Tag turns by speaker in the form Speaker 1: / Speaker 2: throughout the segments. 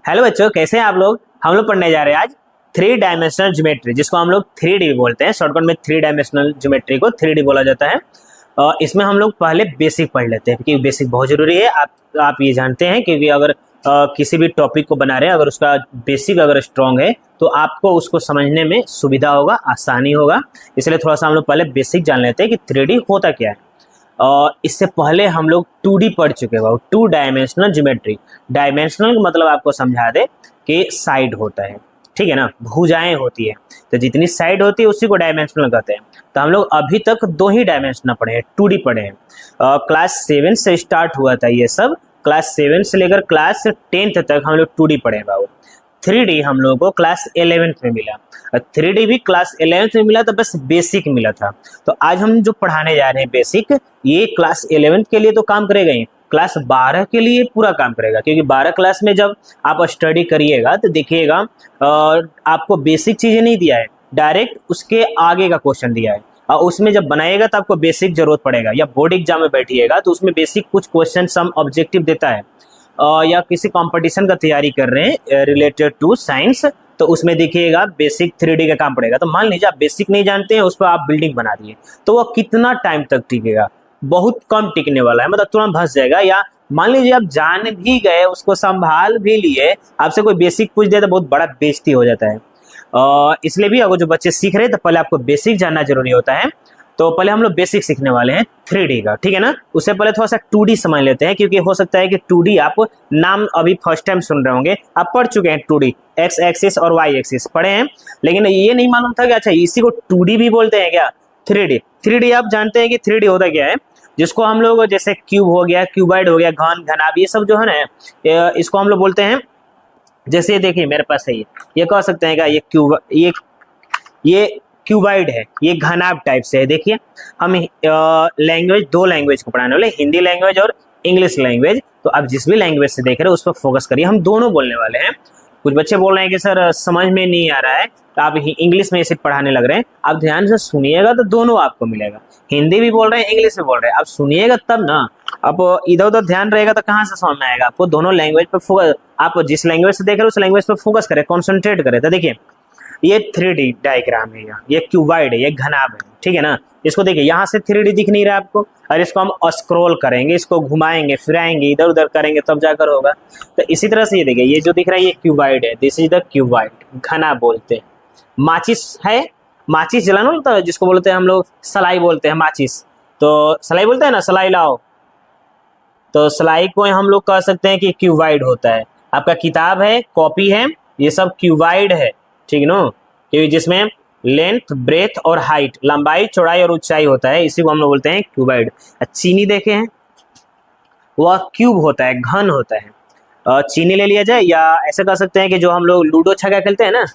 Speaker 1: Hello बच्चों, कैसे हैं आप लोग। हम लोग पढ़ने जा रहे हैं आज थ्री डायमेंशनल ज्योमेट्री, जिसको हम लोग 3D भी बोलते हैं। शॉर्टकट में थ्री डायमेंशनल ज्योमेट्री को 3D बोला जाता है। इसमें हम लोग पहले बेसिक पढ़ लेते हैं, क्योंकि बेसिक बहुत जरूरी है। आप ये जानते हैं, क्योंकि अगर किसी भी टॉपिक को बना रहे हैं, अगर उसका बेसिक अगर स्ट्रांग है तो आपको उसको समझने में सुविधा होगा, आसानी होगा। इसलिए थोड़ा सा हम लोग पहले बेसिक जान लेते हैं कि 3D होता क्या है। इससे पहले हम लोग 2D पढ़ चुके हैं, टू डायमेंशनल ज्योमेट्री। डायमेंशनल मतलब आपको समझा दे कि साइड होता है, ठीक है ना, भुजाएं होती है। तो जितनी साइड होती है उसी को डायमेंशनल कहते हैं। तो हम लोग अभी तक 2 ही डायमेंशनल पढ़े हैं, 2D पढ़े हैं। क्लास 7 से स्टार्ट हुआ था ये सब। क्लास 7 से लेकर क्लास 10th तक हम लोग 2D पढ़े हैं बाबू। 3D हम लोगों को क्लास 11th में मिला। 3D भी क्लास 11th में मिला, तो बस बेसिक मिला था। तो आज हम जो पढ़ाने जा रहे हैं बेसिक, ये क्लास 11th के लिए तो काम करेगा ही, क्लास 12 के लिए पूरा काम करेगा। क्योंकि 12 क्लास में जब आप स्टडी करिएगा तो देखिएगा आपको बेसिक चीजें नहीं दिया है, डायरेक्ट उसके आगे का क्वेश्चन दिया है। और उसमें जब बनाएगा तो आपको बेसिक जरूरत पड़ेगा। या बोर्ड एग्जाम में बैठिएगा तो उसमें बेसिक कुछ क्वेश्चन सम ऑब्जेक्टिव देता है, या किसी कंपटीशन का तैयारी कर रहे हैं रिलेटेड टू साइंस, तो उसमें देखिएगा बेसिक 3D का काम पड़ेगा। तो मान लीजिए आप बेसिक नहीं जानते हैं, उस पर आप बिल्डिंग बना दिए, तो वो कितना टाइम तक टिकेगा? बहुत कम टिकने वाला है, मतलब तुरंत धंस जाएगा। या मान लीजिए आप जान भी गए, उसको संभाल भी लिए, आपसे कोई बेसिक पूछ दे तो बहुत बड़ा बेइज्जती हो जाता है। इसलिए भी अगर जो बच्चे सीख रहे हैं तो पहले आपको बेसिक जानना जरूरी होता है। तो पहले हम लोग बेसिक सीखने वाले हैं 3D का, ठीक है ना। उससे पहले थोड़ा सा 2D समझ लेते हैं, क्योंकि हो सकता है कि 2D आप नाम अभी फर्स्ट टाइम सुन रहे होंगे। आप पढ़ चुके हैं 2D, एक्स एक्सिस और वाई एक्सिस पढ़े हैं, लेकिन ये नहीं मालूम था कि अच्छा इसी को 2D भी बोलते हैं क्या। 3D आप जानते हैं कि 3D होता क्या है, जिसको हम लोग जैसे क्यूब हो गया, क्यूबाइड हो गया, घन, घनाभ, ये सब जो है ना, इसको हम लोग बोलते हैं। जैसे देखिए मेरे पास है ये कह सकते हैं क्या, ये क्यूबाइड है, ये घनाभ टाइप से है। देखिए हम लैंग्वेज, 2 लैंग्वेज को पढ़ाने वाले, हिंदी लैंग्वेज और इंग्लिश लैंग्वेज। तो आप जिस भी लैंग्वेज से देख रहे हो उस पर फोकस करिए, हम दोनों बोलने वाले हैं। कुछ बच्चे बोल रहे हैं कि सर समझ में नहीं आ रहा है, तो आप इंग्लिश में इसे पढ़ाने लग रहे हैं। आप ध्यान से सुनिएगा तो दोनों आपको मिलेगा, हिंदी भी बोल रहे हैं, इंग्लिश भी बोल रहे हैं। आप सुनिएगा तब ना, आप इधर उधर ध्यान रहेगा तो कहाँ से समझ में आएगा आपको। दोनों लैंग्वेज पर फोकस, आप जिस लैंग्वेज से देख रहे हो उस लैंग्वेज पर फोकस करें, कॉन्सेंट्रेट करें। तो देखिए ये 3D डायग्राम है, ये क्यूबाइड है, ये घनाभ है, ठीक है ना। इसको देखिए यहाँ से 3D दिख नहीं रहा आपको, और इसको हम स्क्रॉल करेंगे, इसको घुमाएंगे फिराएंगे, इधर उधर करेंगे तब जाकर होगा। तो इसी तरह से ये देखिए, ये जो दिख रहा है ये क्यूबाइड है, दिस इज द क्यूबाइड, घना बोलते हैं। माचिस है, माचिस जलाना होता है जिसको बोलते हैं हम लोग, सलाई बोलते हैं माचिस। तो सलाई बोलते हैं ना, सलाई लाओ, तो सलाई को हम लोग कह सकते हैं कि क्यूबाइड होता है। आपका किताब है, कॉपी है, ये सब क्यूबाइड है, ठीक है ना। क्योंकि जिसमें लेंथ, ब्रेथ और हाइट, लंबाई, चौड़ाई और ऊंचाई होता है, इसी को हम लोग बोलते हैं क्यूबाइड। चीनी देखे हैं, वह क्यूब होता है, घन होता है। चीनी ले लिया जाए, या ऐसे कह सकते हैं कि जो हम लोग लूडो छक्का खेलते हैं ना,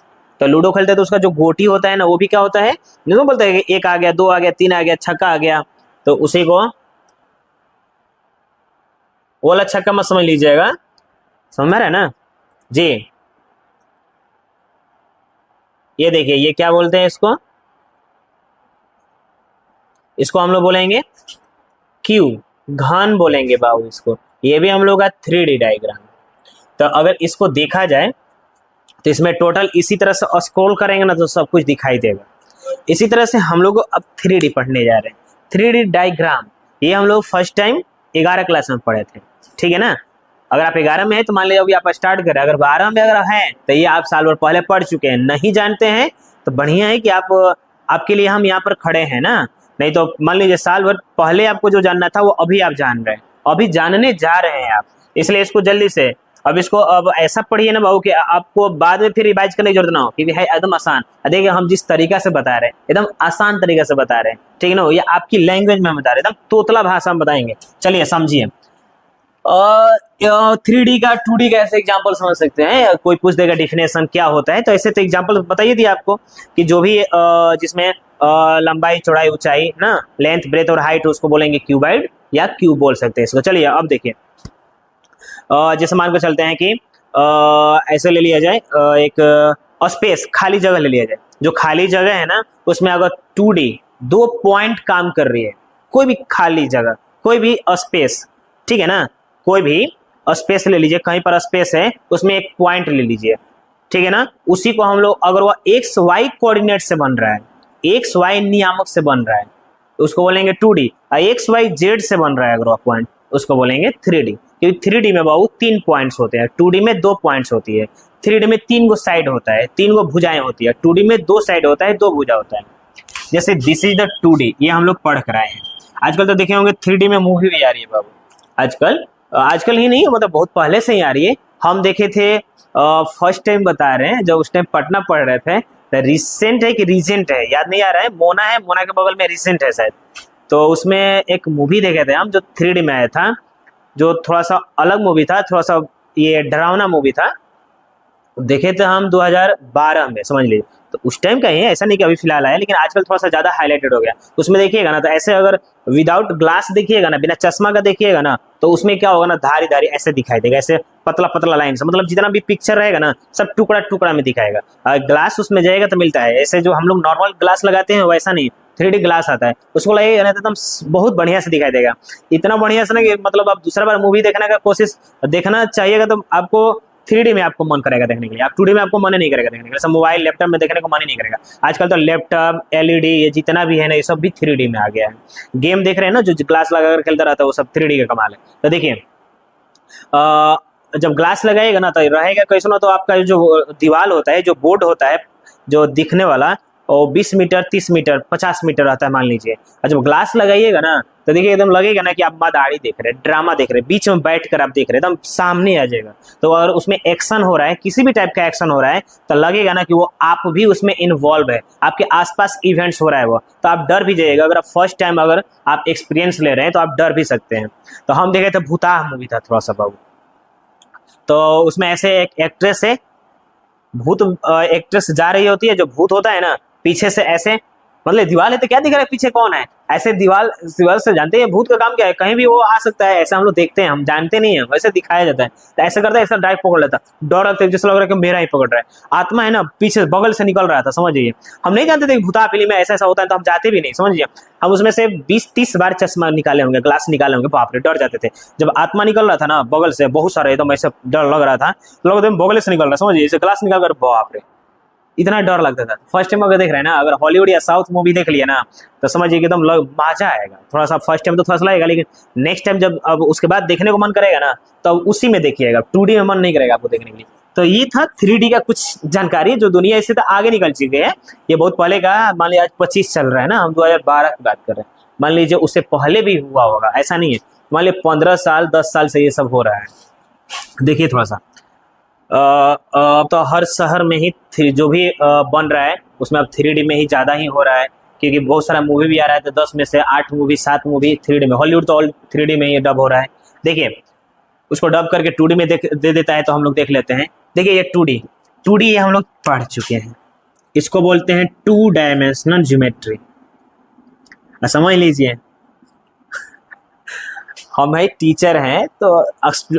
Speaker 1: तो लूडो खेलते हैं तो उसका जो गोटी होता है ना, वो भी क्या होता है, जिसको बोलते हैं कि 1 आ गया, 2 आ गया, 3 आ गया, छक्का आ गया, तो उसी को वो वाला छक्का मत समझ लीजिएगा, समझ में रहा है ना जी। ये देखिए, ये क्या बोलते हैं, इसको हम लोग बोलेंगे क्यूब, घन बोलेंगे बाबू इसको। ये भी हम लोग का 3D डायग्राम। तो अगर इसको देखा जाए तो इसमें टोटल इसी तरह से स्क्रॉल करेंगे ना तो सब कुछ दिखाई देगा। इसी तरह से हम लोग अब 3D पढ़ने जा रहे हैं, 3D डायग्राम। ये हम लोग फर्स्ट टाइम 11 क्लास में पढ़े थे, ठीक है ना। अगर आप 11 में है तो मान लीजिए अभी आप स्टार्ट करें, अगर 12 में अगर हैं तो ये आप साल भर पहले पढ़ चुके हैं। नहीं जानते हैं तो बढ़िया है कि आपके लिए हम यहाँ पर खड़े हैं ना। नहीं तो मान लीजिए साल भर पहले आपको जो जानना था वो अभी आप जान रहे हैं, अभी जानने जा रहे हैं आप। इसलिए इसको जल्दी से अब ऐसा पढ़िए ना बाबू कि आपको बाद में फिर रिवाइज करने की जरूरत ना हो, क्योंकि है एकदम आसान। देखिए हम जिस तरीका से बता रहे हैं एकदम आसान तरीका से बता रहे हैं, ठीक है ना। ये आपकी लैंग्वेज में हम बता रहे हैं, एकदम तोतला भाषा में बताएंगे। चलिए समझिए। 3D का 2D का ऐसे एग्जाम्पल समझ सकते हैं। कोई पूछ देगा डिफिनेशन क्या होता है, तो ऐसे तो एग्जाम्पल बताइए दिया आपको कि जो भी जिसमें लंबाई, चौड़ाई, ऊंचाई ना, लेंथ, ब्रेथ और हाइट, उसको बोलेंगे क्यूबाइड या क्यूब बोल सकते हैं इसको। चलिए अब देखिए, जैसे मान को चलते हैं कि ऐसे ले लिया जाए, एक स्पेस, खाली जगह ले लिया जाए। जो खाली जगह है ना, उसमें अगर 2D 2 पॉइंट काम कर रही है, कोई भी खाली जगह, कोई भी स्पेस, ठीक है ना, कोई भी स्पेस ले लीजिए, कहीं पर स्पेस है उसमें एक पॉइंट ले लीजिए, ठीक है ना। उसी को हम लोग, अगर वह एक्स वाई कोऑर्डिनेट से बन रहा है, एक्स वाई नियामक से बन रहा है, तो उसको बोलेंगे 2D। एक्स वाई जेड से बन रहा है अगर वह पॉइंट, उसको बोलेंगे 3D। क्योंकि 3D में बाबू 3 पॉइंट्स होते हैं, 2D में 2 पॉइंट्स होती है, 3D में 3 गो साइड होता है, 3 गो भुजाएं होती है, 2D में 2 साइड होता है, 2 भुजा होता है। जैसे दिस इज द 2D, ये हम लोग पढ़ कर आए हैं। आजकल तो देखे होंगे 3D में मूवी भी आ रही है बाबू, आजकल ही नहीं, मतलब बहुत पहले से ही आ रही है। हम देखे थे, फर्स्ट टाइम बता रहे हैं, जब उस टाइम पटना पढ़ रहे थे, रिसेंट है कि रीजेंट है याद नहीं आ रहा है, मोना है, मोना के बगल में रिसेंट है शायद। तो उसमें एक मूवी देखे थे हम जो 3D में आया था, जो थोड़ा सा अलग मूवी था, थोड़ा सा ये डरावना मूवी था, देखे थे हम 2012 में, समझ लीजिए। तो उस टाइम का ही है, ऐसा नहीं कि अभी फिलहाल आया, लेकिन आजकल थोड़ा सा ज्यादा हाईलाइटेड हो गया। उसमें देखिएगा ना, तो ऐसे अगर विदाउट ग्लास देखिएगा ना, बिना चश्मा का देखिएगा ना, तो उसमें क्या होगा ना, धारी धारी ऐसे दिखाई देगा, ऐसे पतला पतला लाइन से, मतलब जितना भी पिक्चर रहेगा ना सब टुकड़ा टुकड़ा में दिखाएगा। अगर ग्लास उसमें जाएगा तो मिलता है, ऐसे जो हम लोग नॉर्मल ग्लास लगाते हैं वैसा नहीं, 3D ग्लास आता है, उसको लगेगा ना एकदम बहुत बढ़िया से दिखाई देगा, इतना बढ़िया से ना कि मतलब आप दूसरा बार मूवी देखने का कोशिश देखना चाहिएगा तो आपको 3D में आपको मन करेगा देखने के लिए, आप 2D में आपको मन नहीं करेगा देखने के लिए, सब मोबाइल लैपटॉप में देखने को मन ही नहीं करेगा। आजकल तो लैपटॉप LED ये जितना भी है ना, ये सब भी 3D में आ गया है। गेम देख रहे हैं ना, जो ग्लास लगा कर खेलता रहता है वो सब 3D का कमाल है। तो देखिए जब ग्लास लगाएगा ना तो रहेगा कैसे ना, तो आपका जो दीवार होता है, जो बोर्ड होता है, जो दिखने वाला, और 20 मीटर 30 मीटर 50 मीटर रहता है मान लीजिए। और जब ग्लास लगाइएगा ना तो देखिए एकदम लगेगा ना कि आप मदारी देख रहे हैं, ड्रामा देख रहे हैं, बीच में बैठ कर आप देख रहे हैं, एकदम सामने आ जाएगा। तो अगर उसमें एक्शन हो रहा है, किसी भी टाइप का एक्शन हो रहा है, तो लगेगा ना कि वो आप भी उसमें इन्वॉल्व है, आपके आसपास इवेंट्स हो रहा है वो, तो आप डर भी जाइएगा। अगर आप फर्स्ट टाइम अगर आप एक्सपीरियंस ले रहे हैं तो आप डर भी सकते हैं। तो हम देखे थे भूताह मूवी था थोड़ा सा बाबू, तो उसमें ऐसे एक एक्ट्रेस है, भूत एक्ट्रेस जा रही होती है, जो भूत होता है ना पीछे से ऐसे, मतलब दीवार है तो क्या दिख रहा है पीछे कौन है, ऐसे दीवार से जानते हैं भूत का काम क्या है, कहीं भी वो आ सकता है, ऐसा हम लोग देखते हैं, हम जानते नहीं है, वैसे दिखाया जाता है। तो ऐसे करता है, ऐसा डायरेक्ट पकड़ लेता, डर लगता है, जैसे लग रहा है कि मेरा ही पकड़ रहा है, आत्मा है ना पीछे बगल से निकल रहा था, समझिए। हम नहीं जानते थे कि भूता फिल्म में ऐसा ऐसा होता है, तो हम जाते भी नहीं, समझिए। हम उसमें से 20-30 बार चश्मा निकाले होंगे, ग्लास निकाले होंगे, बाप रे डर जाते थे। जब आत्मा निकल रहा था ना बगल से बहुत सारा, एकदम ऐसे डर लग रहा था, लोग एकदम बगल से निकल रहा, समझिए, जैसे ग्लास निकाल कर, बाप रे इतना डर लगता था। फर्स्ट टाइम अगर देख रहे हैं ना, अगर हॉलीवुड या साउथ मूवी देख लिया ना, तो समझिए कि एकदम मजा आएगा। थोड़ा सा फर्स्ट टाइम तो थोड़ा सा लगेगा, लेकिन नेक्स्ट टाइम जब अब उसके बाद देखने को मन करेगा ना, तो उसी में देखिएगा, 2D में मन नहीं करेगा आपको देखने के लिए। तो ये था 3D का कुछ जानकारी, जो दुनिया इससे तो आगे निकल चुकी है। ये बहुत पहले का, मान लीजिए आज 25 चल रहा है ना, हम 2012 की बात कर रहे हैं, मान लीजिए उससे पहले भी हुआ होगा, ऐसा नहीं है, मान लीजिए 15 साल 10 साल से ये सब हो रहा है। देखिए थोड़ा सा अब तो हर शहर में ही जो भी बन रहा है उसमें अब 3D में ही ज़्यादा ही हो रहा है, क्योंकि बहुत सारा मूवी भी आ रहा है, तो 10 में से 8 मूवी 7 मूवी 3D में, हॉलीवुड तो ऑल 3D में ही डब हो रहा है। देखिए उसको डब करके 2D में दे देता है, तो हम लोग देख लेते हैं। देखिए ये 2D ये हम लोग पढ़ चुके हैं, इसको बोलते हैं 2 डायमेंशनल ज्योमेट्री, समझ लीजिए। हम भाई टीचर हैं तो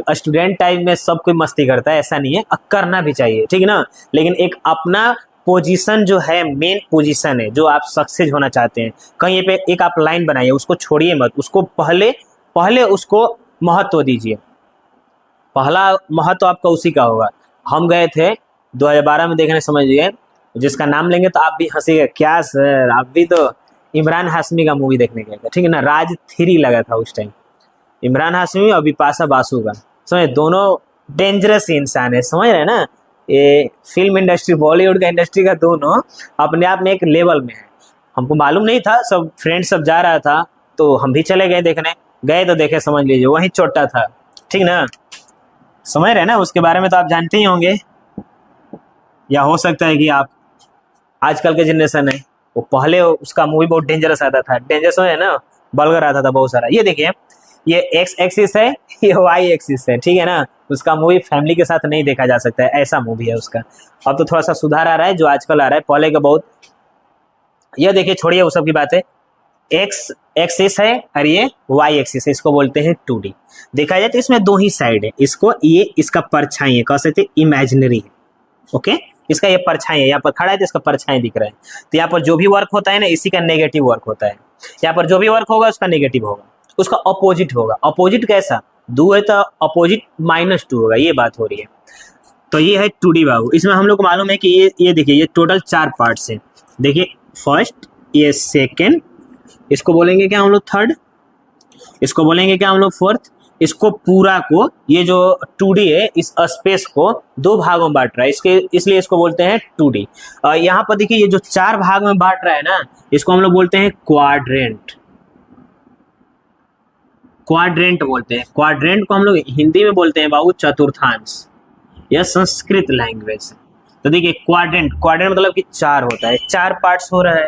Speaker 1: स्टूडेंट टाइम में सब कोई मस्ती करता है, ऐसा नहीं है, करना भी चाहिए, ठीक है ना। लेकिन एक अपना पोजीशन जो है, मेन पोजीशन है, जो आप सक्सेस होना चाहते हैं, कहीं पे एक आप लाइन बनाइए, उसको छोड़िए मत, उसको पहले उसको महत्व दीजिए, पहला महत्व आपका उसी का होगा। हम गए थे 2012 में देखने, समझिए, जिसका नाम लेंगे तो आप भी हंसीगे, क्या सर आप भी तो इमरान हाशमी का मूवी देखने गए थे, ठीक है ना, राज 3 लगा था उस टाइम, इमरान हाशमी और बिपाशा बासु का, समझे, दोनों डेंजरस इंसान है, समझ रहे हैं ना। ये फिल्म इंडस्ट्री, बॉलीवुड का इंडस्ट्री का, दोनों अपने आप में एक लेवल में है। हमको मालूम नहीं था, सब फ्रेंड सब जा रहा था तो हम भी चले गए देखने, गए तो देखे, समझ लीजिए वही चोटा था, ठीक ना, समझ रहे हैं ना। उसके बारे में तो आप जानते ही होंगे, या हो सकता है कि आप आजकल के जनरेशन है, वो पहले उसका मूवी बहुत डेंजरस आता था, डेंजरस है ना, बलगर आता था बहुत सारा। ये देखिए ये एक्स एक्सिस है, ये वाई एक्सिस है, ठीक है ना। उसका मूवी फैमिली के साथ नहीं देखा जा सकता है, ऐसा मूवी है उसका। अब तो थोड़ा सा सुधार आ रहा है, जो आजकल आ रहा है, पहले का बहुत। ये देखिए छोड़िए वो सब की बात है, एक्स एक्सिस है और ये वाई एक्सिस है, इसको बोलते हैं 2D। देखा जाए तो इसमें 2 ही साइड है, इसको ये इसका परछाई है, कह सकते इमेजिनरी है, ओके। इसका ये परछाई है, यहाँ पर खड़ा है तो इसका परछाई दिख रहा है, तो यहाँ पर जो भी वर्क होता है ना, इसी का नेगेटिव वर्क होता है। यहाँ पर जो भी वर्क होगा उसका नेगेटिव होगा, उसका अपोजिट होगा। अपोजिट कैसा, 2 है तो अपोजिट -2 होगा, ये बात हो रही है। तो ये है 2D बाबू। इसमें हम लोग को मालूम है कि ये देखिए ये टोटल 4 पार्ट्स हैं। देखिए फर्स्ट, ये सेकेंड, इसको बोलेंगे क्या हम लोग थर्ड, इसको बोलेंगे क्या हम लोग फोर्थ। इसको पूरा को, ये जो 2D है इस स्पेस को 2 भागों में बांट रहा है, इसके इसलिए इसको बोलते हैं 2D। यहाँ पर देखिए ये जो 4 भाग में बांट रहा है ना, इसको हम लोग बोलते हैं क्वाड्रेंट। क्वाड्रेंट बोलते हैं। क्वाड्रेंट को हम लोग हिंदी में बोलते हैं बाबू चतुर्थांश, यह संस्कृत लैंग्वेज। तो देखिए क्वाड्रेंट, क्वाड्रेंट मतलब कि 4 होता है, 4 पार्ट्स हो रहा है।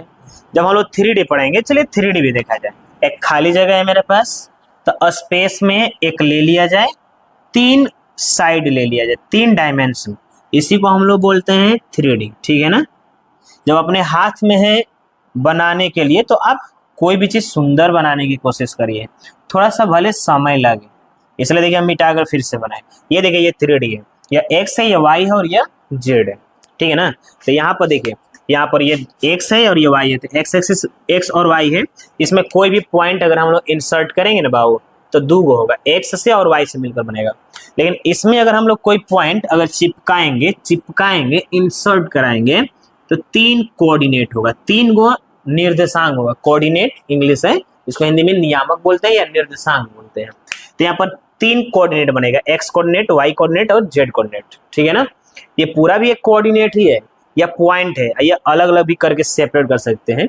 Speaker 1: जब हम लोग 3D पढ़ेंगे, चलिए 3D भी देखा जाए। एक खाली जगह है मेरे पास, तो स्पेस में एक ले लिया जाए, 3 साइड ले लिया जाए, 3 डायमेंशन, इसी को हम लोग बोलते हैं 3D। ठीक है ना। जब अपने हाथ में है बनाने के लिए, तो आप कोई भी चीज सुंदर बनाने की कोशिश करिए, थोड़ा सा भले समय लगे, इसलिए देखिए हम मिटाकर फिर से बनाए। ये देखिए ये 3D है, या एक्स है, या वाई है, और यह जेड है। ठीक है ना। तो यहाँ पर देखिए, यहाँ पर ये एक्स है और ये वाई है, तो एक्स एक्सिस एक्स और वाई है। इसमें कोई भी पॉइंट अगर हम लोग इंसर्ट करेंगे ना बाबू, तो 2 गो होगा, एक्स से और वाई से मिलकर बनेगा। लेकिन इसमें अगर हम लोग कोई पॉइंट अगर चिपकाएंगे इंसर्ट कराएंगे, तो 3 कोऑर्डिनेट होगा, 3 गो निर्देशांक होगा। कोऑर्डिनेट इंग्लिश है, इसको हिंदी में नियामक बोलते हैं या निर्देशांक बोलते हैं। तो यहाँ पर 3 कोऑर्डिनेट बनेगा, एक्स कोऑर्डिनेट, वाई कोऑर्डिनेट और जेड कोऑर्डिनेट। ठीक है ना। ये पूरा भी एक कोऑर्डिनेट ही है या पॉइंट है, ये अलग अलग भी करके सेपरेट कर सकते हैं।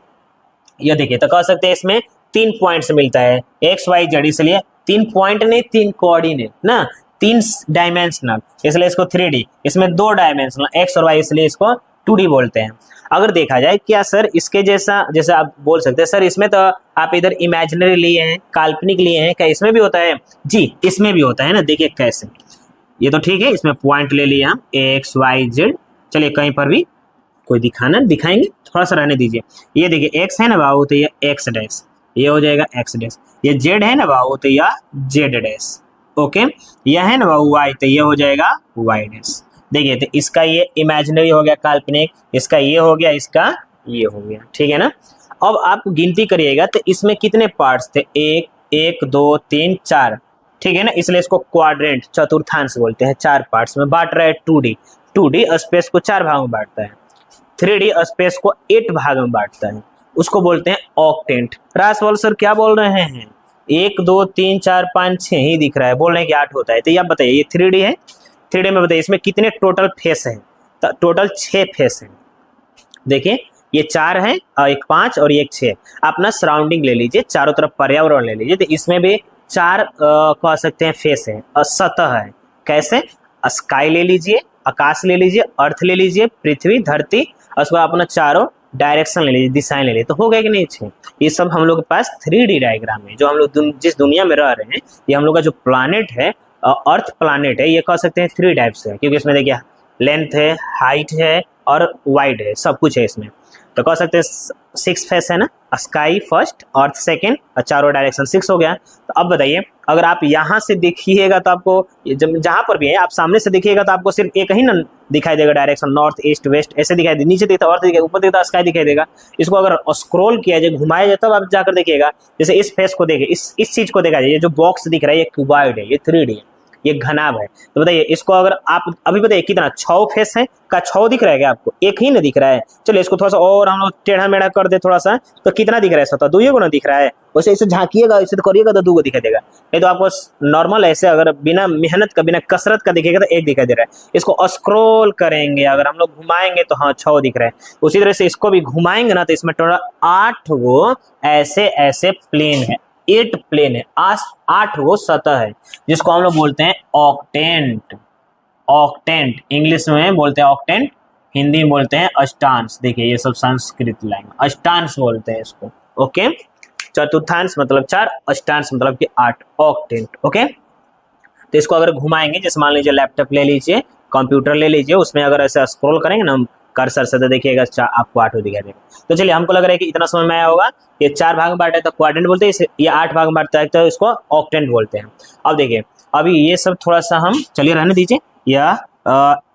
Speaker 1: ये देखिए, तो कह सकते हैं इसमें 3 पॉइंट से मिलता है, एक्स वाई जेड, इसलिए 3 पॉइंट नहीं 3 कोऑर्डिनेट ना, 3 डायमेंशनल, इसलिए इसको 3D। इसमें 2 डायमेंशनल एक्स और वाई, इसलिए इसको 2D बोलते हैं। अगर देखा जाए क्या सर इसके जैसा, जैसे आप बोल सकते हैं सर इसमें तो आप इधर इमेजिनरी लिए हैं, काल्पनिक लिए हैं, क्या इसमें भी होता है? जी इसमें भी होता है ना। देखिए कैसे, ये तो ठीक है, इसमें पॉइंट ले लिया हम एक्स वाई जेड। चलिए कहीं पर भी कोई दिखाएंगे, थोड़ा सा रहने दीजिए। ये देखिए एक्स है ना बाबू, तो ये एक्स डैश, ये हो जाएगा एक्स डैश। ये जेड है ना बाबू, तो यह जेड डैश। ओके, यह है ना बाबू वाई, तो ये हो जाएगा वाई डैश। देखिए तो इसका ये इमेजिनरी हो गया काल्पनिक, इसका ये हो गया, इसका ये हो गया। ठीक है ना। अब आप गिनती करिएगा तो इसमें कितने पार्ट्स थे? 1 2 3 4। ठीक है ना। इसलिए इसको क्वाड्रेंट चतुर्थांश बोलते हैं। 4 पार्ट्स में बांट रहा है 2D। 2D स्पेस को 4 भागों में बांटता है, 3D स्पेस को 8 भाग में बांटता है, उसको बोलते हैं ऑक्टेंट। रासवाल सर क्या बोल रहे हैं? 1 2 3 4 5 6 ही दिख रहा है, बोल रहे हैं कि 8 होता है। तो ये आप बताइए, ये 3D है, 3D में बताइए इसमें कितने टोटल फेस हैं? तो टोटल 6 फेस हैं। देखिए ये 4 है, एक 5 और एक 6। आप ना सराउंडिंग ले लीजिए, चारों तरफ पर्यावरण ले लीजिए, तो इसमें भी 4 कह सकते हैं फेस है और सतह है। कैसे? स्काई ले लीजिए, आकाश ले लीजिए, अर्थ ले लीजिए, पृथ्वी, धरती, और उसके बाद अपना चारों डायरेक्शन ले लीजिए, दिशाएं ले लीजिए, तो हो गया कि नहीं? 6। ये सब हम लोग के पास 3D डायग्राम है। जो हम लोग जिस दुनिया में रह रहे हैं, ये हम लोग का जो प्लानेट है, अर्थ प्लानेट है, ये कह सकते हैं 3 टाइप्स है, क्योंकि इसमें देखिए लेंथ है, हाइट है और वाइड है, सब कुछ है इसमें। तो कह सकते हैं 6 फेस है ना, स्काई फर्स्ट, अर्थ सेकेंड, और चारों डायरेक्शन 6 हो गया। तो अब बताइए, अगर आप यहाँ से देखिएगा तो आपको जहाँ पर भी है, आप सामने से देखिएगा तो आपको सिर्फ एक ही ना दिखाई देगा डायरेक्शन, नॉर्थ ईस्ट वेस्ट ऐसे दिखाई देगा। नीचे देखता अर्थ दिखाई, ऊपर देखता स्काई दिखाई देगा। इसको अगर स्क्रॉल किया जाए, घुमाया जाए, तब आप जाकर देखिएगा। जैसे इस फेस को देखिए, इस चीज को देखा जाए, ये जो बॉक्स दिख रहा है ये क्यूबॉइड है, ये 3D है, ये घनाभ है। तो बताइए इसको अगर आप अभी बताइए कितना 6 फेस है का 6 दिख रहा है क्या आपको? एक ही ना दिख रहा है। चलिए इसको थोड़ा सा और हम लोग टेढ़ा मेढ़ा कर दे थोड़ा सा, तो कितना दिख रहा है? 7 2 को ना दिख रहा है। वैसे इसे झांकिएगा, इसे तो करिएगा तो 2 को दिखाई देगा। नहीं तो आपको नॉर्मल ऐसे अगर बिना मेहनत का, बिना कसरत का दिखेगा तो 1 दिखाई दे रहा है। इसको स्क्रॉल करेंगे, अगर हम लोग घुमाएंगे तो हाँ 6 दिख रहा है। उसी तरह से इसको भी घुमाएंगे ना, तो इसमें टोटल 8 गो ऐसे ऐसे प्लेन है, 8 प्लेन है, 8 वो सतह है, जिसको हम लोग बोलते हैं ऑक्टेंट। ऑक्टेंट इंग्लिश में बोलते हैं ऑक्टेंट, हिंदी में बोलते हैं अष्टांश। देखिए ये सब संस्कृत लैंग्वेज, अष्टांश बोलते हैं इसको। ओके, चतुर्थांश मतलब 4, अष्टांश मतलब कि 8, ऑक्टेंट। ओके, तो इसको अगर घुमाएंगे, जैसे मान लीजिए लैपटॉप ले लीजिए, कंप्यूटर ले लीजिए, उसमें अगर ऐसे स्क्रॉल करेंगे ना कर्सर से, तो देखिएगा आपको 8 दिखाई देगा। तो चलिए हमको लग रहा है कि इतना समझ में आया होगा। ये 4 भाग में बांटा है तो क्वाड्रेंट बोलते हैं, ये 8 भाग में बांटता है तो इसको ऑक्टेंट बोलते हैं। अब देखिए अभी ये सब थोड़ा सा हम चलिए रहने दीजिए, या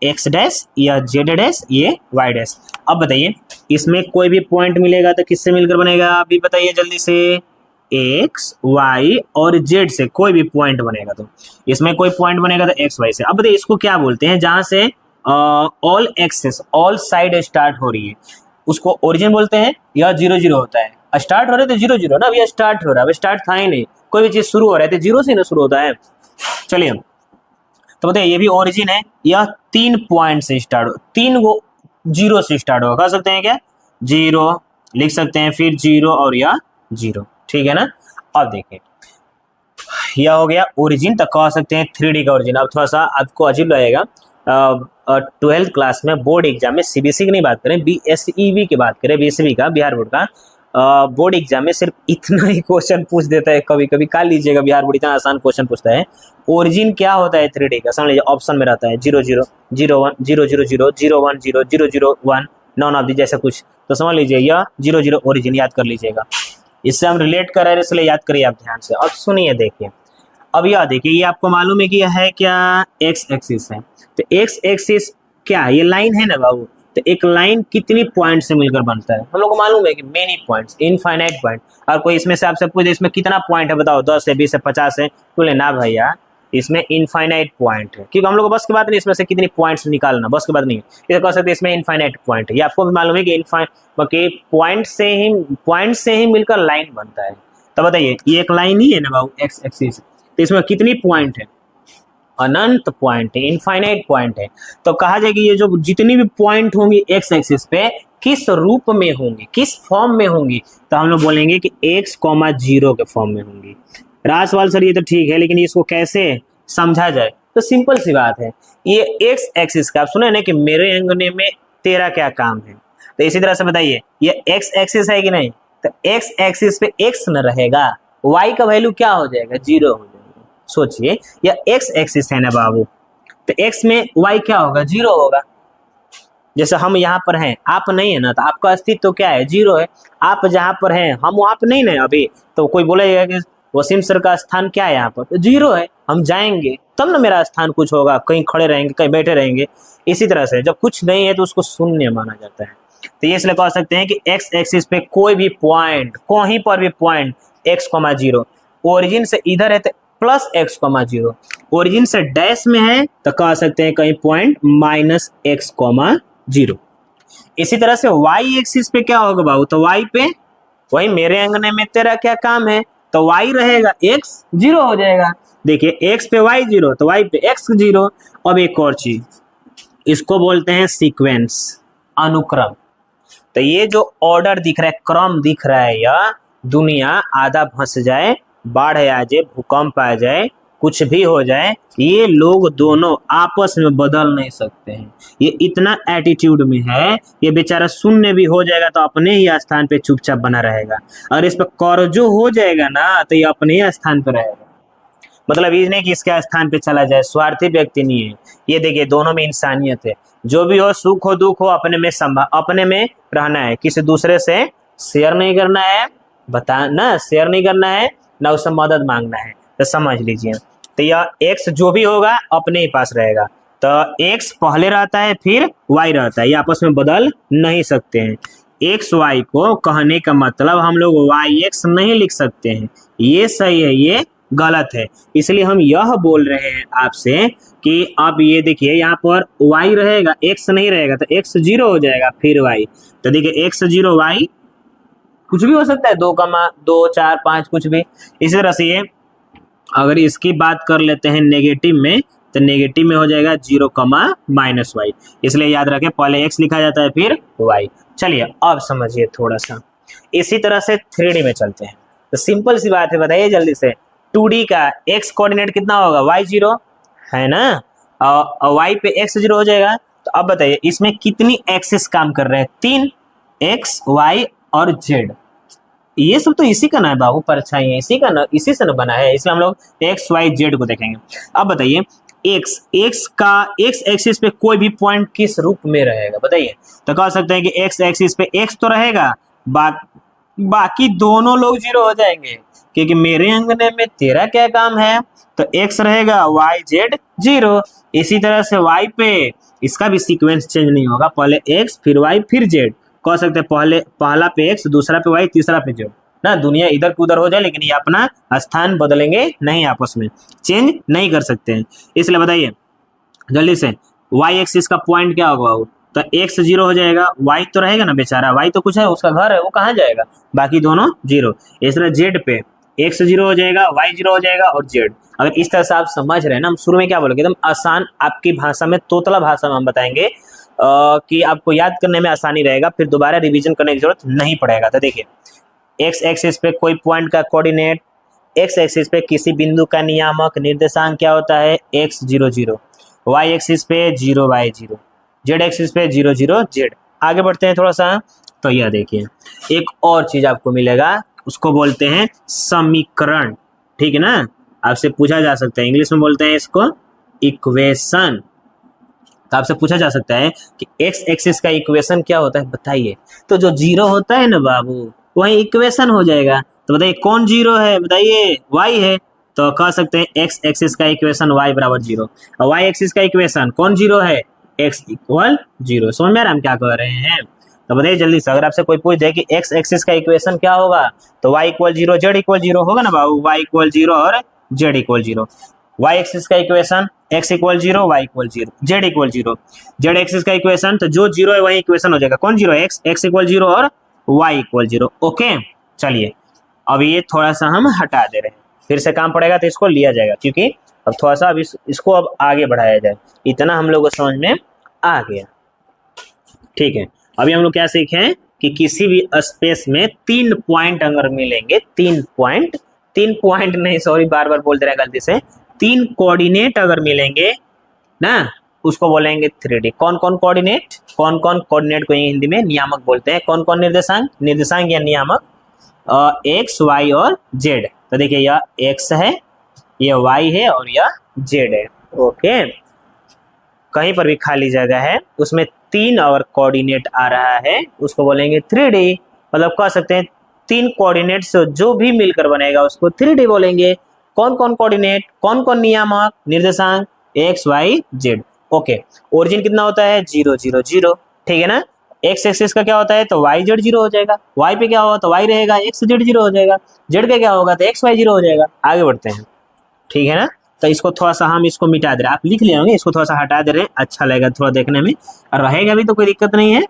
Speaker 1: एक्स डैश, या जेड डैश, ये वाई डैश। अब बताइए इसमें कोई भी पॉइंट मिलेगा तो किससे मिलकर बनेगा? अभी बताइए जल्दी से। एक्स वाई और जेड से कोई भी पॉइंट बनेगा, तो इसमें कोई पॉइंट बनेगा तो एक्स वाई से। अब बताइए इसको क्या बोलते हैं, जहां से all axes all side start हो रही है उसको ओरिजिन बोलते हैं, या 0 0 होता है। स्टार्ट हो रहे तो 0 0 ना, अभी स्टार्ट हो रहा है, अब स्टार्ट था ही नहीं, कोई भी चीज शुरू हो रहा है तो 0 से ना शुरू होता है। चलिए तो बताइए ये भी ओरिजिन है, यह 3 पॉइंट से स्टार्ट हो, 3 गो 0 से स्टार्ट होगा, कह सकते हैं क्या 0 लिख सकते हैं, फिर 0 और या 0, ठीक है ना। अब देखिए यह हो गया ओरिजिन, तो कह सकते हैं 3D का ओरिजिन। अब थोड़ा सा आपको अजीब लगेगा, 12th क्लास में बोर्ड एग्जाम में सीबीएसई की नहीं बात करें, बीएसईबी की बात करें, बीएसईबी का बिहार बोर्ड का बोर्ड एग्जाम में सिर्फ इतना ही क्वेश्चन पूछ देता है, कभी कभी काट लीजिएगा, बिहार बोर्ड इतना आसान क्वेश्चन पूछता है। ओरिजिन क्या होता है 3D का, समझ लीजिए ऑप्शन में रहता है 0 0 0 1 0 0 0 0 1 0 0 0 1 नॉन ऑफ दी जैसा कुछ, तो समझ लीजिए यह 0 0 ओरिजिन याद कर लीजिएगा। इससे हम रिलेट कर रहे हैं इसलिए याद करिए आप ध्यान से। अब सुनिए देखिए, अब यह देखिए ये आपको मालूम है कि यह है क्या एक्स एक्सिस है, तो एक्स एक्सिस क्या है, ये लाइन है ना बाबू, तो एक लाइन कितनी पॉइंट से मिलकर बनता है, हम लोग को मालूम है कि मेनी पॉइंट्स, इनफाइनाइट पॉइंट। और कोई इसमें से आपसे पूछे इसमें कितना पॉइंट है बताओ, 10 है 20 है 50 है, बोले ना भैया इसमें इनफाइनाइट पॉइंट है, क्योंकि हम लोग को बस की बात नहीं इसमें से कितनी पॉइंट्स निकालना, बस की बात नहीं है, इसे कह सकते हैं इसमें इनफाइनाइट पॉइंट है। ये आपको भी मालूम है कि पॉइंट से ही मिलकर लाइन बनता है। तो बताइए ये एक लाइन ही है ना बाबू एक्स एक्सिस, तो इसमें कितनी पॉइंट है, अनंत पॉइंट है, इनफाइनाइट पॉइंट है। तो कहा जाए कि ये जो जितनी भी पॉइंट होंगी एक्स एक्सिस पे किस रूप में होंगी, किस फॉर्म में होंगी, तो हम लोग बोलेंगे कि x, 0 के फॉर्म में होंगी। राज सवाल सर ये तो ठीक है, लेकिन इसको कैसे समझा जाए, तो सिंपल सी बात है, ये एक्स एक्सिस का आप सुने ना कि मेरे अंगने में तेरा क्या काम है, तो इसी तरह से बताइए ये एक्स एक्सिस है कि नहीं, तो एक्स एक्सिस पे x न रहेगा, y का वैल्यू क्या हो जाएगा 0 हो जाएगा। सोचिए यह एक्स एक्सिस है ना बाबू, तो x में y क्या होगा 0 होगा। जैसे हम यहाँ पर हैं, आप नहीं है ना, तो आपका अस्तित्व तो क्या है 0 है। आप जहाँ पर हैं हम वहाँ पर नहीं ना अभी, तो कोई बोलेगा कि वसीम सर का स्थान क्या है यहाँ पर, तो 0 है, हम जाएंगे तब ना मेरा स्थान कुछ होगा, कहीं खड़े रहेंगे कहीं बैठे रहेंगे। इसी तरह से जब कुछ नहीं है तो उसको शून्य माना जाता है। तो ये इसलिए कह सकते हैं कि एक्स एक्सिस पे कोई भी पॉइंट, कहीं पर भी पॉइंट x, 0 ओरिजिन से इधर है तो प्लस x, 0 ओरिजिन से डैश में है तो कह सकते हैं कहीं पॉइंट -x, 0। इसी तरह से y एक्सिस पे क्या होगा बाबू, तो y पे वही मेरे अंगने में तेरा क्या काम है, तो y रहेगा x 0 हो जाएगा। देखिए x पे y 0 तो y पे x 0। अब एक और चीज, इसको बोलते हैं सीक्वेंस, अनुक्रम। तो ये जो ऑर्डर दिख रहा है, क्रम दिख रहा है, या दुनिया आधा फंस जाए, बाढ़ आ जाए, भूकंप आ जाए, कुछ भी हो जाए, ये लोग दोनों आपस में बदल नहीं सकते हैं। ये इतना एटीट्यूड में है, ये बेचारा शून्य भी हो जाएगा तो अपने ही स्थान पे चुपचाप बना रहेगा, और इस पर कर्जो हो जाएगा ना तो ये अपने ही स्थान पे रहेगा। मतलब ये नहीं कि इसके स्थान पे चला जाए, स्वार्थी व्यक्ति नहीं है। ये देखिए दोनों में इंसानियत है, जो भी हो सुख हो दुख हो अपने में रहना है, किसी दूसरे से शेयर नहीं करना है, शेयर नहीं करना है ना उससे मदद मांगना है, तो समझ लीजिए। तो यह x जो भी होगा अपने ही पास रहेगा, तो x पहले रहता है फिर y रहता है, ये आपस में बदल नहीं सकते हैं। एक्स वाई को कहने का मतलब हम लोग वाई एक्स नहीं लिख सकते हैं, ये सही है ये गलत है। इसलिए हम यह बोल रहे हैं आपसे कि आप ये देखिए यहाँ पर y रहेगा, x नहीं रहेगा, तो x 0 हो जाएगा फिर y। तो देखिए x 0 y कुछ भी हो सकता है, 2, 2, 4, 5 कुछ भी। इसी तरह से ये अगर इसकी बात कर लेते हैं नेगेटिव में, तो नेगेटिव में हो जाएगा 0, -y। इसलिए याद रखें पहले x लिखा जाता है फिर y। चलिए अब समझिए थोड़ा सा, इसी तरह से 3D में चलते हैं। तो सिंपल सी बात है, बताइए जल्दी से, 2D का x कोऑर्डिनेट कितना होगा y 0 है ना, और y पे x 0 हो जाएगा। तो अब बताइए इसमें कितनी एक्सिस काम कर रहे हैं, 3 x y और z। ये सब तो इसी का ना है बाबू, परछाई है इसी का ना, इसी से ना बना है, इसलिए हम लोग x y z को देखेंगे। अब बताइए x एक्सिस पे कोई भी पॉइंट किस रूप में रहेगा बताइए, तो कह सकते हैं कि x एक्सिस पे x तो रहेगा, बाकी दोनों लोग 0 हो जाएंगे, क्योंकि मेरे अंगने में तेरा क्या काम है, तो x रहेगा y z 0। इसी तरह से y पे इसका भी सीक्वेंस चेंज नहीं होगा, पहले x फिर y फिर z। कह सकते हैं पहला पे x, दूसरा पे y, तीसरा पे z। ना, दुनिया इधर की उधर हो जाए लेकिन ये अपना स्थान बदलेंगे नहीं, आपस में चेंज नहीं कर सकते हैं। इसलिए बताइए जल्दी से, वाई एक्सिस का पॉइंट क्या होगा वो, तो एक्स जीरो हो जाएगा, वाई तो रहेगा ना बेचारा, वाई तो कुछ है, उसका घर है, वो कहाँ जाएगा, बाकी दोनों जीरो। इस तरह जेड पे एक्स जीरो हो जाएगा, वाई जीरो हो जाएगा और जेड। अगर इस तरह से आप समझ रहे हैं ना, हम शुरू में क्या बोलेंगे, एकदम आसान आपकी भाषा में, तोतला भाषा में हम बताएंगे कि आपको याद करने में आसानी रहेगा, फिर दोबारा रिवीजन करने की जरूरत नहीं पड़ेगा। तो देखिए, एक्स एक्सिस पे कोई पॉइंट का कोऑर्डिनेट, एक्स एक्सिस पे किसी बिंदु का नियामक निर्देशांक क्या होता है, X zero zero, Y axis पे zero Y zero, Z axis पे जीरो जीरो जेड। आगे बढ़ते हैं थोड़ा सा, तो यह देखिए एक और चीज आपको मिलेगा, उसको बोलते हैं समीकरण, ठीक है ना, आपसे पूछा जा सकता है, इंग्लिश में बोलते हैं इसको इक्वेशन। तो आपसे पूछा जा सकता है कि एक्स एक्सिस का इक्वेशन क्या होता है, बताइए। तो जो जीरो होता है ना बाबू, वही इक्वेशन हो जाएगा। तो बताइए कौन जीरो है, बताइए वाई है, तो कह सकते हैं एक्स एक्सिस का इक्वेशन वाई बराबर जीरो, और वाई एक्सिस का इक्वेशन कौन जीरो है, एक्स इक्वल जीरो। समझ में आ रहा है हम क्या कह रहे हैं। तो बताइए जल्दी से, अगर आपसे कोई पूछ दे कि एक्स एक्सिस का इक्वेशन क्या होगा, तो Y equal zero Z equal zero होगा ना बाबू, वाई इक्वल जीरो और Z equal zero. Y axis का equation X equal zero, Y equal zero, Z equal zero. Z axis का इक्वेशन, तो जो जीरो है वही इक्वेशन हो जाएगा, कौन जीरो है, एक्स, एक्स इक्वल जीरो और वाई इक्वल जीरो। ओके, चलिए अब ये थोड़ा सा हम हटा दे रहे हैं, फिर से काम पड़ेगा तो इसको लिया जाएगा, क्योंकि अब थोड़ा सा अब इसको अब आगे बढ़ाया जाए, इतना हम लोग को समझ में आ गया। ठीक है, अभी हम लोग क्या सीखे हैं कि किसी भी स्पेस में 3 पॉइंट अगर मिलेंगे, 3 पॉइंट नहीं, सॉरी बार बार बोल दे रहा है गलती से, 3 कोऑर्डिनेट अगर मिलेंगे ना, उसको बोलेंगे 3D। कौन कौन कोऑर्डिनेट, कौन कौन कोऑर्डिनेट को हिंदी में नियामक बोलते हैं, कौन कौन निर्देशांक, निर्देशांक या नियामक, एक्स वाई और जेड। तो देखिए यह एक्स है, यह वाई है और यह जेड है। ओके, कहीं पर भी खाली जगह है उसमें 3 और कोऑर्डिनेट आ रहा है, उसको बोलेंगे 3D। मतलब कह सकते हैं 3 कोऑर्डिनेट से जो भी मिलकर बनेगा उसको 3D बोलेंगे। कौन कौन कोऑर्डिनेट, कौन कौन नियामक, निर्देशांक, X Y Z. Okay, origin कितना होता है, 0 0 0, ठीक है ना। एक्स एक्सिस का क्या होता है, तो वाई जेड जीरो हो जाएगा, वाई पे क्या होगा तो वाई रहेगा, एक्स जेड जीरो हो जाएगा, जेड पे क्या होगा तो एक्स वाई जीरो हो जाएगा। आगे बढ़ते हैं, ठीक है ना। तो इसको थोड़ा सा हम इसको मिटा दे रहे हैं, आप लिख लिए होंगे, इसको थोड़ा सा हटा दे रहे हैं, अच्छा लगेगा थोड़ा देखने में, और रहेगा भी तो कोई दिक्कत नहीं है,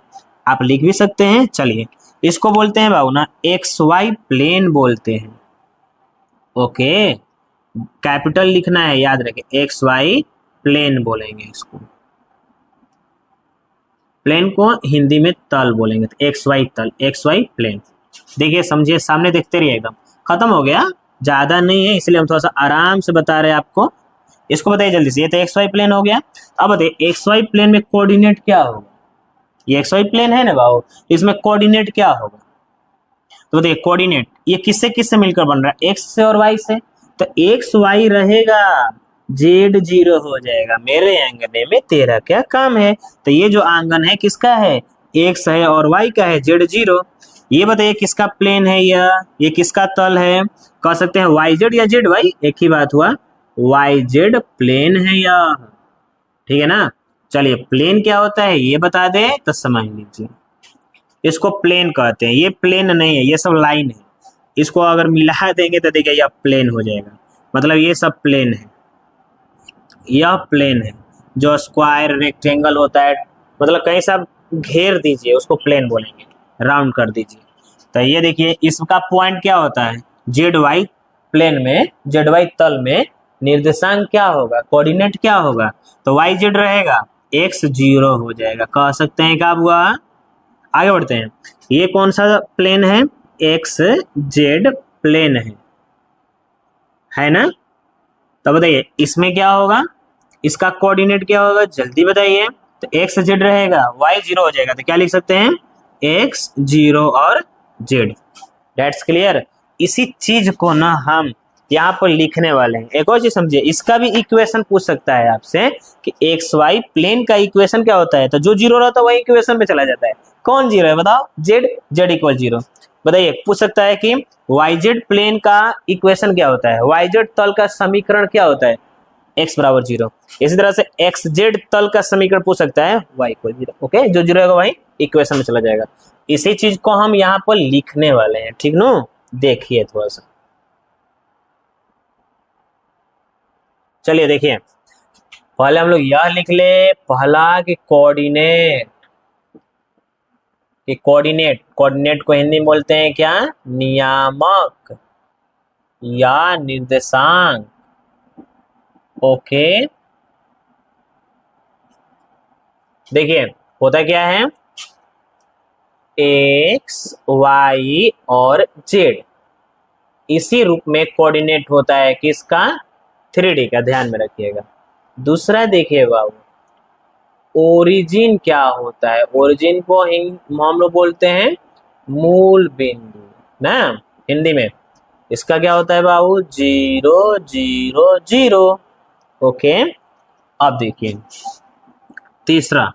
Speaker 1: आप लिख भी सकते हैं। चलिए इसको बोलते हैं बाबू ना एक्स वाई प्लेन बोलते हैं। ओके, कैपिटल लिखना है, याद रखें, एक्स वाई प्लेन बोलेंगे इसको, प्लेन को हिंदी में तल बोलेंगे, तो एक्स वाई तल, एक्स वाई प्लेन। देखिए समझिए, सामने देखते रहिएगा, खत्म हो गया, ज्यादा नहीं है, इसलिए हम थोड़ा सा आराम से बता रहे हैं आपको। इसको बताइए जल्दी से, ये तो एक्स वाई प्लेन हो गया। अब बताइए एक्स वाई प्लेन में कोऑर्डिनेट क्या होगा, ये एक्स वाई प्लेन है ना बाबू, इसमें कोऑर्डिनेट क्या होगा, तो बताइए कोऑर्डिनेट ये किससे किससे मिलकर बन रहा है, एक्स से और वाई से, तो एक्स वाई रहेगा, जेड जीरो हो जाएगा, मेरे आंगने में तेरा क्या काम है। तो ये जो आंगन है किसका है, एक्स है और वाई का है, जेड जीरो। ये बताइए किसका प्लेन है, ये किसका तल है, कह सकते हैं वाई जेड या जेड वाई, एक ही बात हुआ, वाई जेड प्लेन है यह, ठीक है ना। चलिए प्लेन क्या होता है ये बता दे तो समझ लीजिए, इसको प्लेन कहते हैं, ये प्लेन नहीं है, ये सब लाइन है, इसको अगर मिला देंगे तो देखिए यह प्लेन हो जाएगा, मतलब ये सब प्लेन है, यह प्लेन है। जो स्क्वायर रेक्टेंगल होता है, मतलब कहीं से आप घेर दीजिए उसको प्लेन बोलेंगे, राउंड कर दीजिए। तो ये देखिए इसका पॉइंट क्या होता है, जेड वाई प्लेन में, जेड वाई तल में निर्देशांक क्या होगा, कोऑर्डिनेट क्या होगा, तो वाई जेड रहेगा, एक्स जीरो हो जाएगा, कह सकते हैं क्या हुआ। आगे बढ़ते हैं, ये कौन सा प्लेन है, एक्स जेड प्लेन है ना। तो बताइए इसमें क्या होगा, इसका कोऑर्डिनेट क्या होगा, जल्दी बताइए। तो एक्स जेड रहेगा, वाई जीरो हो जाएगा, तो क्या लिख सकते हैं, एक्स जीरो और जेड। That's clear. इसी चीज को ना हम यहाँ पर लिखने वाले हैं। एक और चीज समझिए, इसका भी इक्वेशन पूछ सकता है आपसे कि एक्स वाई प्लेन का इक्वेशन क्या होता है, तो जो जीरो रहता है वही इक्वेशन में चला जाता है। कौन जीरो है बताओ, जेड, जेड इक्वल जीरो। बताइए पूछ सकता है कि वाई जेड प्लेन का इक्वेशन क्या होता है, वाई जेड तल का समीकरण क्या होता है, एक्स बराबर जीरो। इसी तरह से एक्स जेड तल का समीकरण पूछ सकता है, वाई इक्वल जीरो। ओके, जो जीरो होगा वही इक्वेशन में चला जाएगा। इसी चीज को हम यहाँ पर लिखने वाले हैं, ठीक नो। देखिए थोड़ा सा, चलिए देखिए, पहले हम लोग यह लिख ले, पहला कि कोऑर्डिनेट, कि कोऑर्डिनेट, कोऑर्डिनेट को हिंदी में बोलते हैं क्या, नियामक या निर्देशांक। ओके, देखिए होता क्या है, एक्स वाई और जेड इसी रूप में कोऑर्डिनेट होता है किसका, 3D का, ध्यान में रखिएगा। दूसरा देखिए बाबू, ओरिजिन क्या होता है, ओरिजिन को हम लोग बोलते हैं मूल बिंदु ना हिंदी में। इसका क्या होता है बाबू, 0 0 0। ओके, अब देखिए तीसरा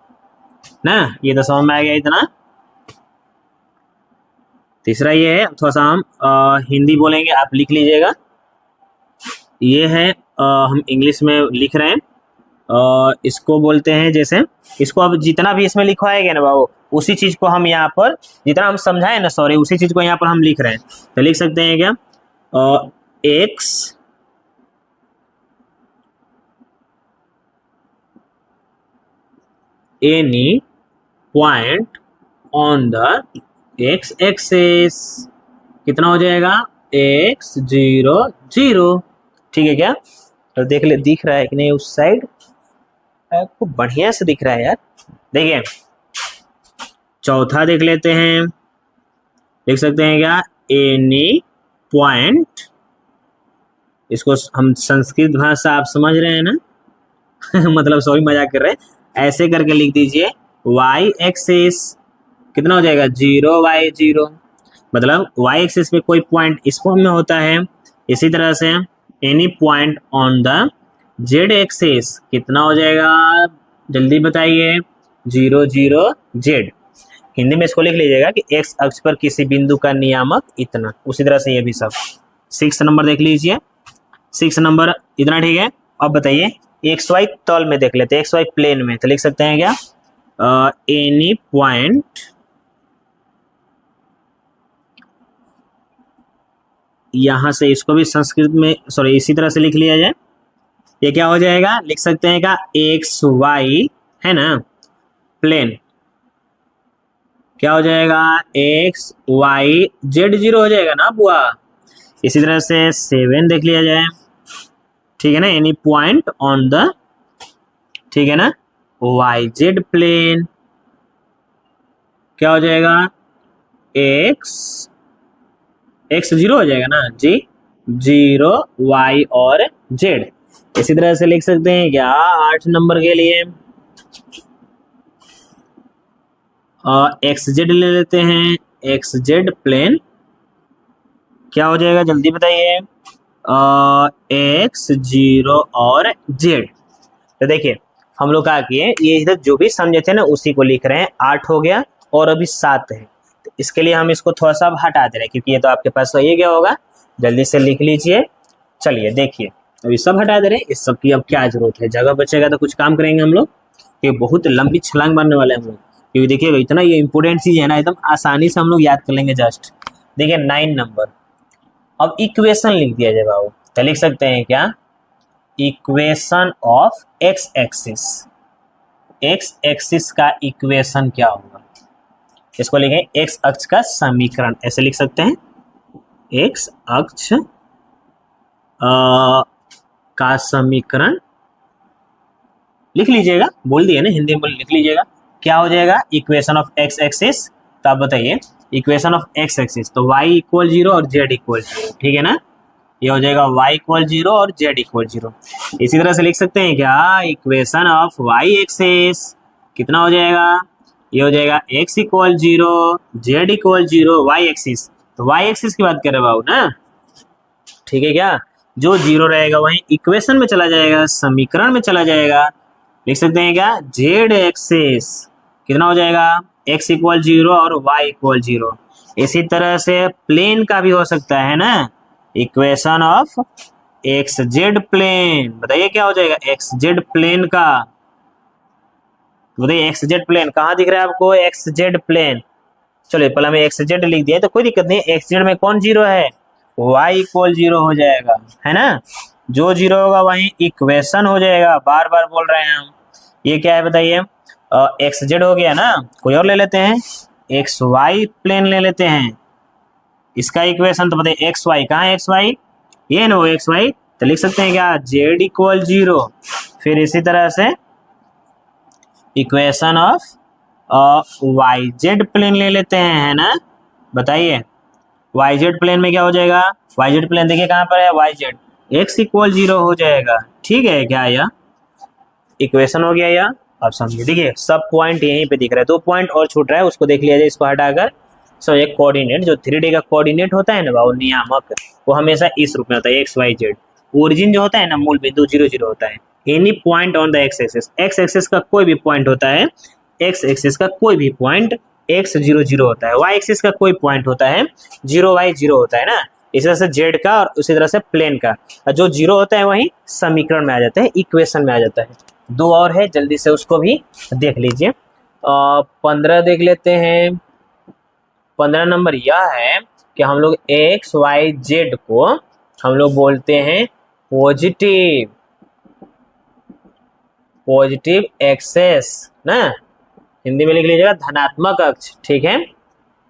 Speaker 1: ना, ये तो समझ में आ गया इतना। तीसरा ये है, थोड़ा सा हम हिंदी बोलेंगे, आप लिख लीजिएगा। ये है हम इंग्लिश में लिख रहे हैं, इसको बोलते हैं, जैसे इसको अब जितना भी इसमें लिखवाएगा ना बाबू, उसी चीज को हम यहाँ पर, जितना हम समझाए ना, सॉरी, उसी चीज को यहाँ पर हम लिख रहे हैं। तो लिख सकते हैं क्या, x any point on the x axis, कितना हो जाएगा, एक्स 0 0। ठीक है क्या, तो देख ले, दिख रहा है कि नहीं उस साइड, आपको बढ़िया से दिख रहा है यार। देखिए चौथा देख लेते हैं, देख सकते हैं क्या, एनी पॉइंट, इसको हम संस्कृत भाषा आप समझ रहे हैं ना मतलब सॉरी मजाक कर रहे हैं, ऐसे करके लिख दीजिए, वाई एक्सिस कितना हो जाएगा, 0 y 0, मतलब वाई एक्सिस पे कोई पॉइंट इस फॉर्म में होता है। इसी तरह से any point on the Z axis कितना हो जाएगा, जल्दी बताइए, 0 0 जेड। हिंदी में इसको लिख लीजिएगा कि एक्स अक्ष पर किसी बिंदु का नियामक इतना। उसी तरह से ये भी सब 6 नंबर देख लीजिए, 6 नंबर इतना, ठीक है। अब बताइए एक्स वाई तल में देख लेते हैं, एक्स वाई प्लेन में, तो लिख सकते हैं क्या, एनी पॉइंट यहां से, इसको भी संस्कृत में, सॉरी इसी तरह से लिख लिया जाए, ये क्या हो जाएगा, लिख सकते हैं क्या, एक्स वाई है ना प्लेन, क्या हो जाएगा, एक्स वाई जेड 0 हो जाएगा ना बुआ। इसी तरह से 7 देख लिया जाए, ठीक है ना, एनी पॉइंट ऑन द, ठीक है ना, वाई जेड प्लेन, क्या हो जाएगा, एक्स 0 हो जाएगा ना जी, 0 y और z। इसी तरह से लिख सकते हैं क्या, 8 नंबर के लिए एक्स जेड ले लेते हैं, एक्स जेड प्लेन क्या हो जाएगा, जल्दी बताइए, एक्स 0 और z। तो देखिए हम लोग क्या किए, ये इधर जो भी समझे थे ना उसी को लिख रहे हैं। 8 हो गया और अभी 7 है, तो इसके लिए हम इसको थोड़ा सा हटा दे रहे हैं, क्योंकि ये तो आपके पास ये क्या होगा, जल्दी से लिख लीजिए। चलिए देखिए, अभी सब हटा दे रहे हैं, इस सब की अब क्या जरूरत है, जगह बचेगा तो कुछ काम करेंगे हम लोग। ये बहुत लंबी छलांग मारने वाले हैं हम लोग, क्योंकि देखिए इतना ये इंपॉर्टेंट चीज है ना, एकदम आसानी से हम लोग याद कर लेंगे जस्ट। देखिए 9 नंबर, अब इक्वेशन लिख दिया जाए बाबू, तो लिख सकते हैं क्या, equation of x axis, x axis का इक्वेशन क्या होगा, इसको लिखें एक्स अक्ष का समीकरण, ऐसे लिख सकते हैं, एक्स अक्ष का समीकरण लिख लीजिएगा, बोल दिए ना हिंदी में, लिख लीजिएगा क्या हो जाएगा, इक्वेशन ऑफ एक्स एक्सिस। तो आप बताइए इक्वेशन ऑफ एक्स एक्सिस, तो y इक्वल 0 और z इक्वल 0, ठीक है ना, ये हो जाएगा y इक्वल 0 और z इक्वल 0। इसी तरह से लिख सकते हैं क्या, इक्वेशन ऑफ y एक्सिस कितना हो जाएगा, ये हो जाएगा x equal 0 z equal 0 y axis, तो y एक्सिस की बात कर रहे हैं बाबू ना, ठीक है क्या, जो 0 रहेगा वहीं इक्वेशन में चला जाएगा, समीकरण में चला जाएगा। लिख सकते हैं क्या, z एक्सिस कितना हो जाएगा, x इक्वल 0 और y इक्वल 0। इसी तरह से प्लेन का भी हो सकता है ना, equation of X Z plane, बताइए क्या हो जाएगा, एक्स जेड प्लेन का, बताइए एक्स जेड प्लेन कहाँ दिख रहा है आपको, एक्स जेड प्लेन, चलो पहले हमें एक्स जेड लिख दिया तो कोई दिक्कत नहीं, एक्स जेड में कौन जीरो है, y इक्वल जीरो हो जाएगा, है ना। जो जीरो होगा वही इक्वेशन हो जाएगा, बार बार बोल रहे हैं हम। ये क्या है बताइए, एक्स जेड हो गया ना, कोई और ले लेते हैं, एक्स वाई प्लेन ले लेते हैं। इसका इक्वेशन तो बताइए एक्स वाई, कहाँ है एक्स वाई, ये ना वो एक्स वाई, तो लिख सकते हैं क्या, जेड इक्वल जीरो। फिर इसी तरह से equation of Y Z plane ले लेते हैं, है ना। बताइए वाई जेड प्लेन में क्या हो जाएगा, वाई जेड प्लेन देखिए कहाँ पर है, Y Z, X equal zero हो जाएगा। ठीक है क्या, यह इक्वेशन हो गया। या आप समझिए, देखिए सब पॉइंट यहीं पे दिख रहा है, 2 पॉइंट और छूट रहा है, उसको देख लिया जाए इसको हटाकर। सो एक कोऑर्डिनेट जो 3D का कोऑर्डिनेट होता है ना वो नियामक, वो हमेशा इस रूप में होता है, एक्स वाई जेड। ओरिजिन जो होता है ना, मूल बिंदु 0 0 होता है। Any point on the x axis, x axis का कोई भी पॉइंट होता है, एक्स एक्सिस का कोई भी पॉइंट एक्स 0 0 होता है, वाई एक्सिस का कोई पॉइंट होता है 0 y 0 होता है ना। इस तरह से जेड का और उसी तरह से प्लेन का जो 0 होता है वही समीकरण में आ जाता है, इक्वेशन में आ जाता है। 2 और है, जल्दी से उसको भी देख लीजिए। 15 देख लेते हैं। 15 नंबर यह है कि हम लोग एक्स वाई जेड को हम लोग बोलते हैं पॉजिटिव, पॉजिटिव एक्सेस ना, हिंदी में लिख लीजिएगा धनात्मक अक्ष। ठीक है,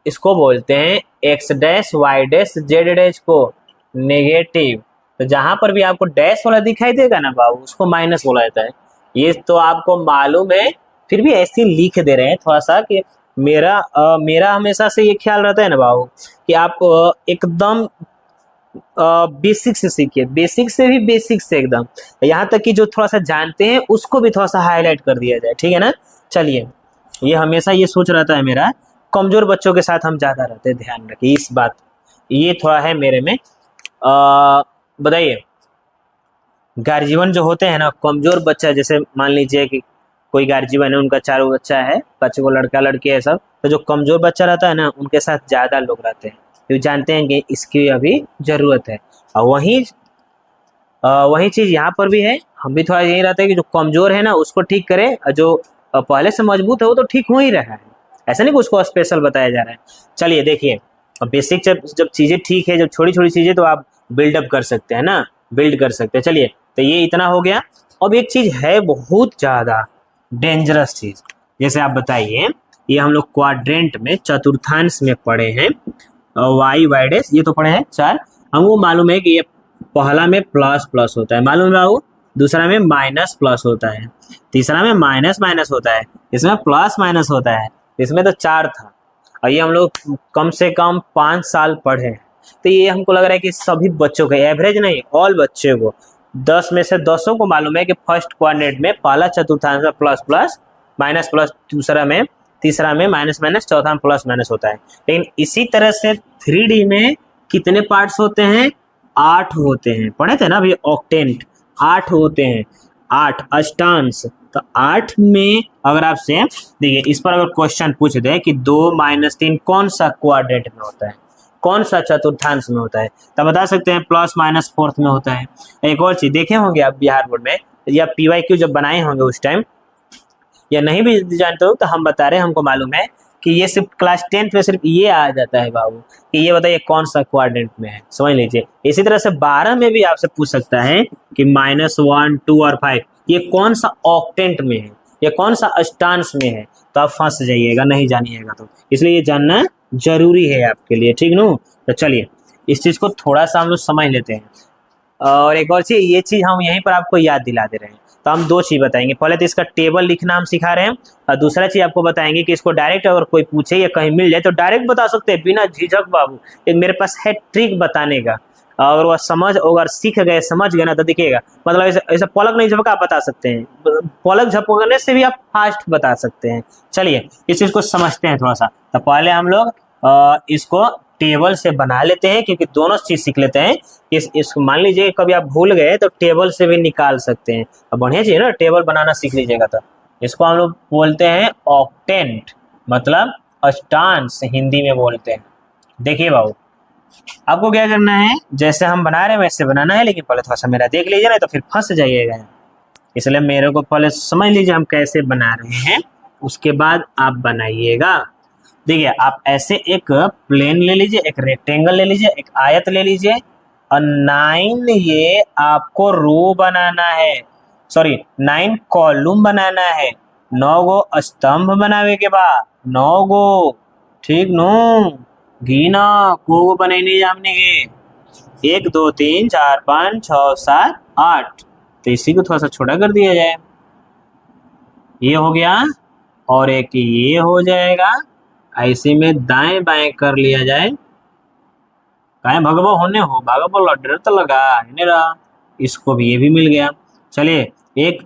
Speaker 1: इसको बोलते हैं X dash Y dash Z dash को नेगेटिव। तो जहां पर भी आपको डैश वाला दिखाई देगा ना बाबू, उसको माइनस बोला जाता है। ये तो आपको मालूम है, फिर भी ऐसे लिख दे रहे हैं थोड़ा सा कि मेरा हमेशा से ये ख्याल रहता है ना बाबू कि आप एकदम बेसिक से सीखिए, बेसिक से भी बेसिक से एकदम, यहाँ तक कि जो थोड़ा सा जानते हैं उसको भी थोड़ा सा हाईलाइट कर दिया जाए। ठीक है ना। चलिए, ये हमेशा ये सोच रहता है मेरा, कमजोर बच्चों के साथ हम ज्यादा रहते हैं, ध्यान रखिए इस बात, ये थोड़ा है मेरे में। बताइए, गार्जियन जो होते हैं ना, कमजोर बच्चा, जैसे मान लीजिए कि कोई गार्जियन है, उनका 4 बच्चा है, 5 को लड़का लड़की है सब, तो जो कमजोर बच्चा रहता है ना उनके साथ ज्यादा लोग रहते हैं, क्योंकि जानते हैं कि इसकी अभी जरूरत है। और वही चीज यहाँ पर भी है, हम भी थोड़ा यही रहता है कि जो कमजोर है ना उसको ठीक करे, और जो पहले से मजबूत है वो तो ठीक हो ही रहा है, ऐसा नहीं कि उसको स्पेशल बताया जा रहा है। चलिए देखिए, बेसिक जब चीजें ठीक है, जब छोटी छोटी चीजें तो आप बिल्डअप कर सकते हैं ना, बिल्ड कर सकते हैं। चलिए, तो ये इतना हो गया। अब एक चीज है बहुत ज्यादा डेंजरस चीज, जैसे आप बताइए, ये हम लोग क्वाड्रेंट में चतुर्थांश में पढ़े हैं, वाई वाई डैश ये तो पढ़े हैं 4, हमको मालूम है कि ये पहला में प्लस प्लस होता है, मालूम है, दूसरा में माइनस प्लस होता है, तीसरा में माइनस माइनस होता है, इसमें प्लस माइनस होता है, इसमें तो 4 था। और ये हम लोग कम से कम 5 साल पढ़े हैं, तो ये हमको लग रहा है कि सभी बच्चों को, एवरेज नहीं ऑल बच्चे को, 10 में से 10 को मालूम है कि फर्स्ट क्वाड्रेंट में पहला चतुर्थांश में प्लस प्लस माइनस प्लस, तीसरा में माइनस माइनस, चौथा में प्लस माइनस होता है। लेकिन इसी तरह से 3D में कितने पार्ट्स होते हैं, 8 होते हैं, पढ़े थे ना अभी ऑक्टेंट, 8 होते हैं, 8 अष्टांश। तो 8 में अगर आपसे देखिए, इस पर अगर क्वेश्चन पूछ दे कि 2 - 3 कौन सा क्वाड्रेंट में होता है, कौन सा चतुर्थांश में होता है, तब बता सकते हैं प्लस माइनस फोर्थ में होता है। एक और चीज देखे होंगे आप बिहार बोर्ड में, या PYQ जब बनाए होंगे उस टाइम, या नहीं भी जानते हो तो हम बता रहे हैं, हमको मालूम है कि ये सिर्फ क्लास 10th में सिर्फ ये आ जाता है बाबू, कि ये बताइए कौन सा क्वाड्रेंट में है, समझ लीजिए। इसी तरह से 12 में भी आपसे पूछ सकता है कि -1, 2 और 5 ये कौन सा ऑक्टेंट में है, ये कौन सा अष्टांश में है, तो आप फंस जाइएगा नहीं जानिएगा तो, इसलिए ये जानना जरूरी है आपके लिए। ठीक नो, तो चलिए इस चीज को थोड़ा सा हम लोग समझ लेते हैं। और एक और चीज, ये चीज हम यहीं पर आपको याद दिला दे रहे हैं, तो हम 2 चीज बताएंगे, पहले तो इसका टेबल लिखना हम सिखा रहे हैं, और दूसरा चीज आपको बताएंगे कि इसको डायरेक्ट अगर कोई पूछे या कहीं मिल जाए तो डायरेक्ट बता सकते हैं बिना झिझक बाबू, एक मेरे पास है ट्रिक बताने का, अगर वह अगर सीख गए समझ गए ना तो दिखेगा, मतलब ऐसे पलक नहीं झपका आप बता सकते हैं, पलक झपकने से भी आप फास्ट बता सकते हैं। चलिए इस चीज को समझते हैं थोड़ा सा। तो पहले हम लोग इसको टेबल से बना लेते हैं, क्योंकि दोनों चीज सीख लेते हैं। इसको मान लीजिए कभी आप भूल गए तो टेबल से भी निकाल सकते हैं, अब बढ़िया चीज ना, टेबल बनाना सीख लीजिएगा। तो इसको हम लोग बोलते हैं ऑक्टेंट, मतलब अष्टांश हिंदी में बोलते हैं। देखिए बाबू, आपको क्या करना है, जैसे हम बना रहे हैं वैसे बनाना है, लेकिन पहले थोड़ा सा मेरा देख लीजिए ना, तो फिर फंस जाइएगा, इसलिए मेरे को पहले समझ लीजिए हम कैसे बना रहे हैं, उसके बाद आप बनाइएगा। देखिए आप ऐसे एक प्लेन ले लीजिए, एक रेक्टेंगल ले लीजिए, एक आयत ले लीजिए, और 9 ये आपको रो बनाना है, सॉरी 9 कॉलम बनाना है, 9 गो स्तंभ बनावे के बाद 9 गो, ठीक नो, गीना को बने नहीं जामने के 1 2 3 4 5 6 7 8, तो इसी को थोड़ा सा छोटा कर दिया जाए, ये हो गया, और एक ये हो जाएगा, ऐसे में दाएं बाएं कर लिया जाए, काहे भगवा होने हो भागा बोला, डर तो लगा है रहा, इसको भी ये भी मिल गया। चलिए 1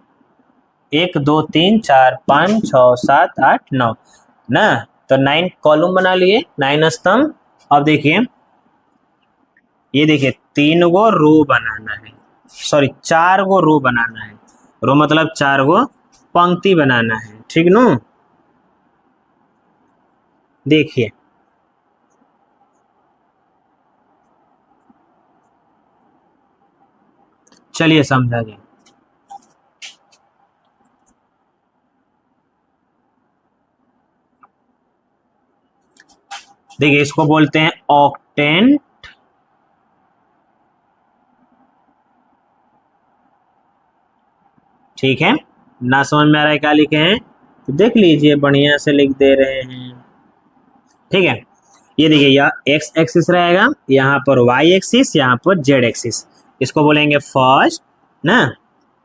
Speaker 1: 1 2 3 4 5 6 7 8 9 ना, तो 9 कॉलम बना लिए, 9 स्तंभ। अब देखिए ये देखिए 3 गो रो बनाना है, सॉरी 4 गो रो बनाना है, रो मतलब 4 गो पंक्ति बनाना है, ठीक नो। देखिए चलिए समझा जाए, देखिए इसको बोलते हैं ऑक्टेंट, ठीक है। ना समझ में आ रहा है क्या लिखे हैं तो देख लीजिए, बढ़िया से लिख दे रहे हैं, ठीक है। ये देखिए यह एक्स एक्सिस रहेगा, यहाँ पर वाई एक्सिस, यहाँ पर जेड एक्सिस, इसको बोलेंगे फर्स्ट ना,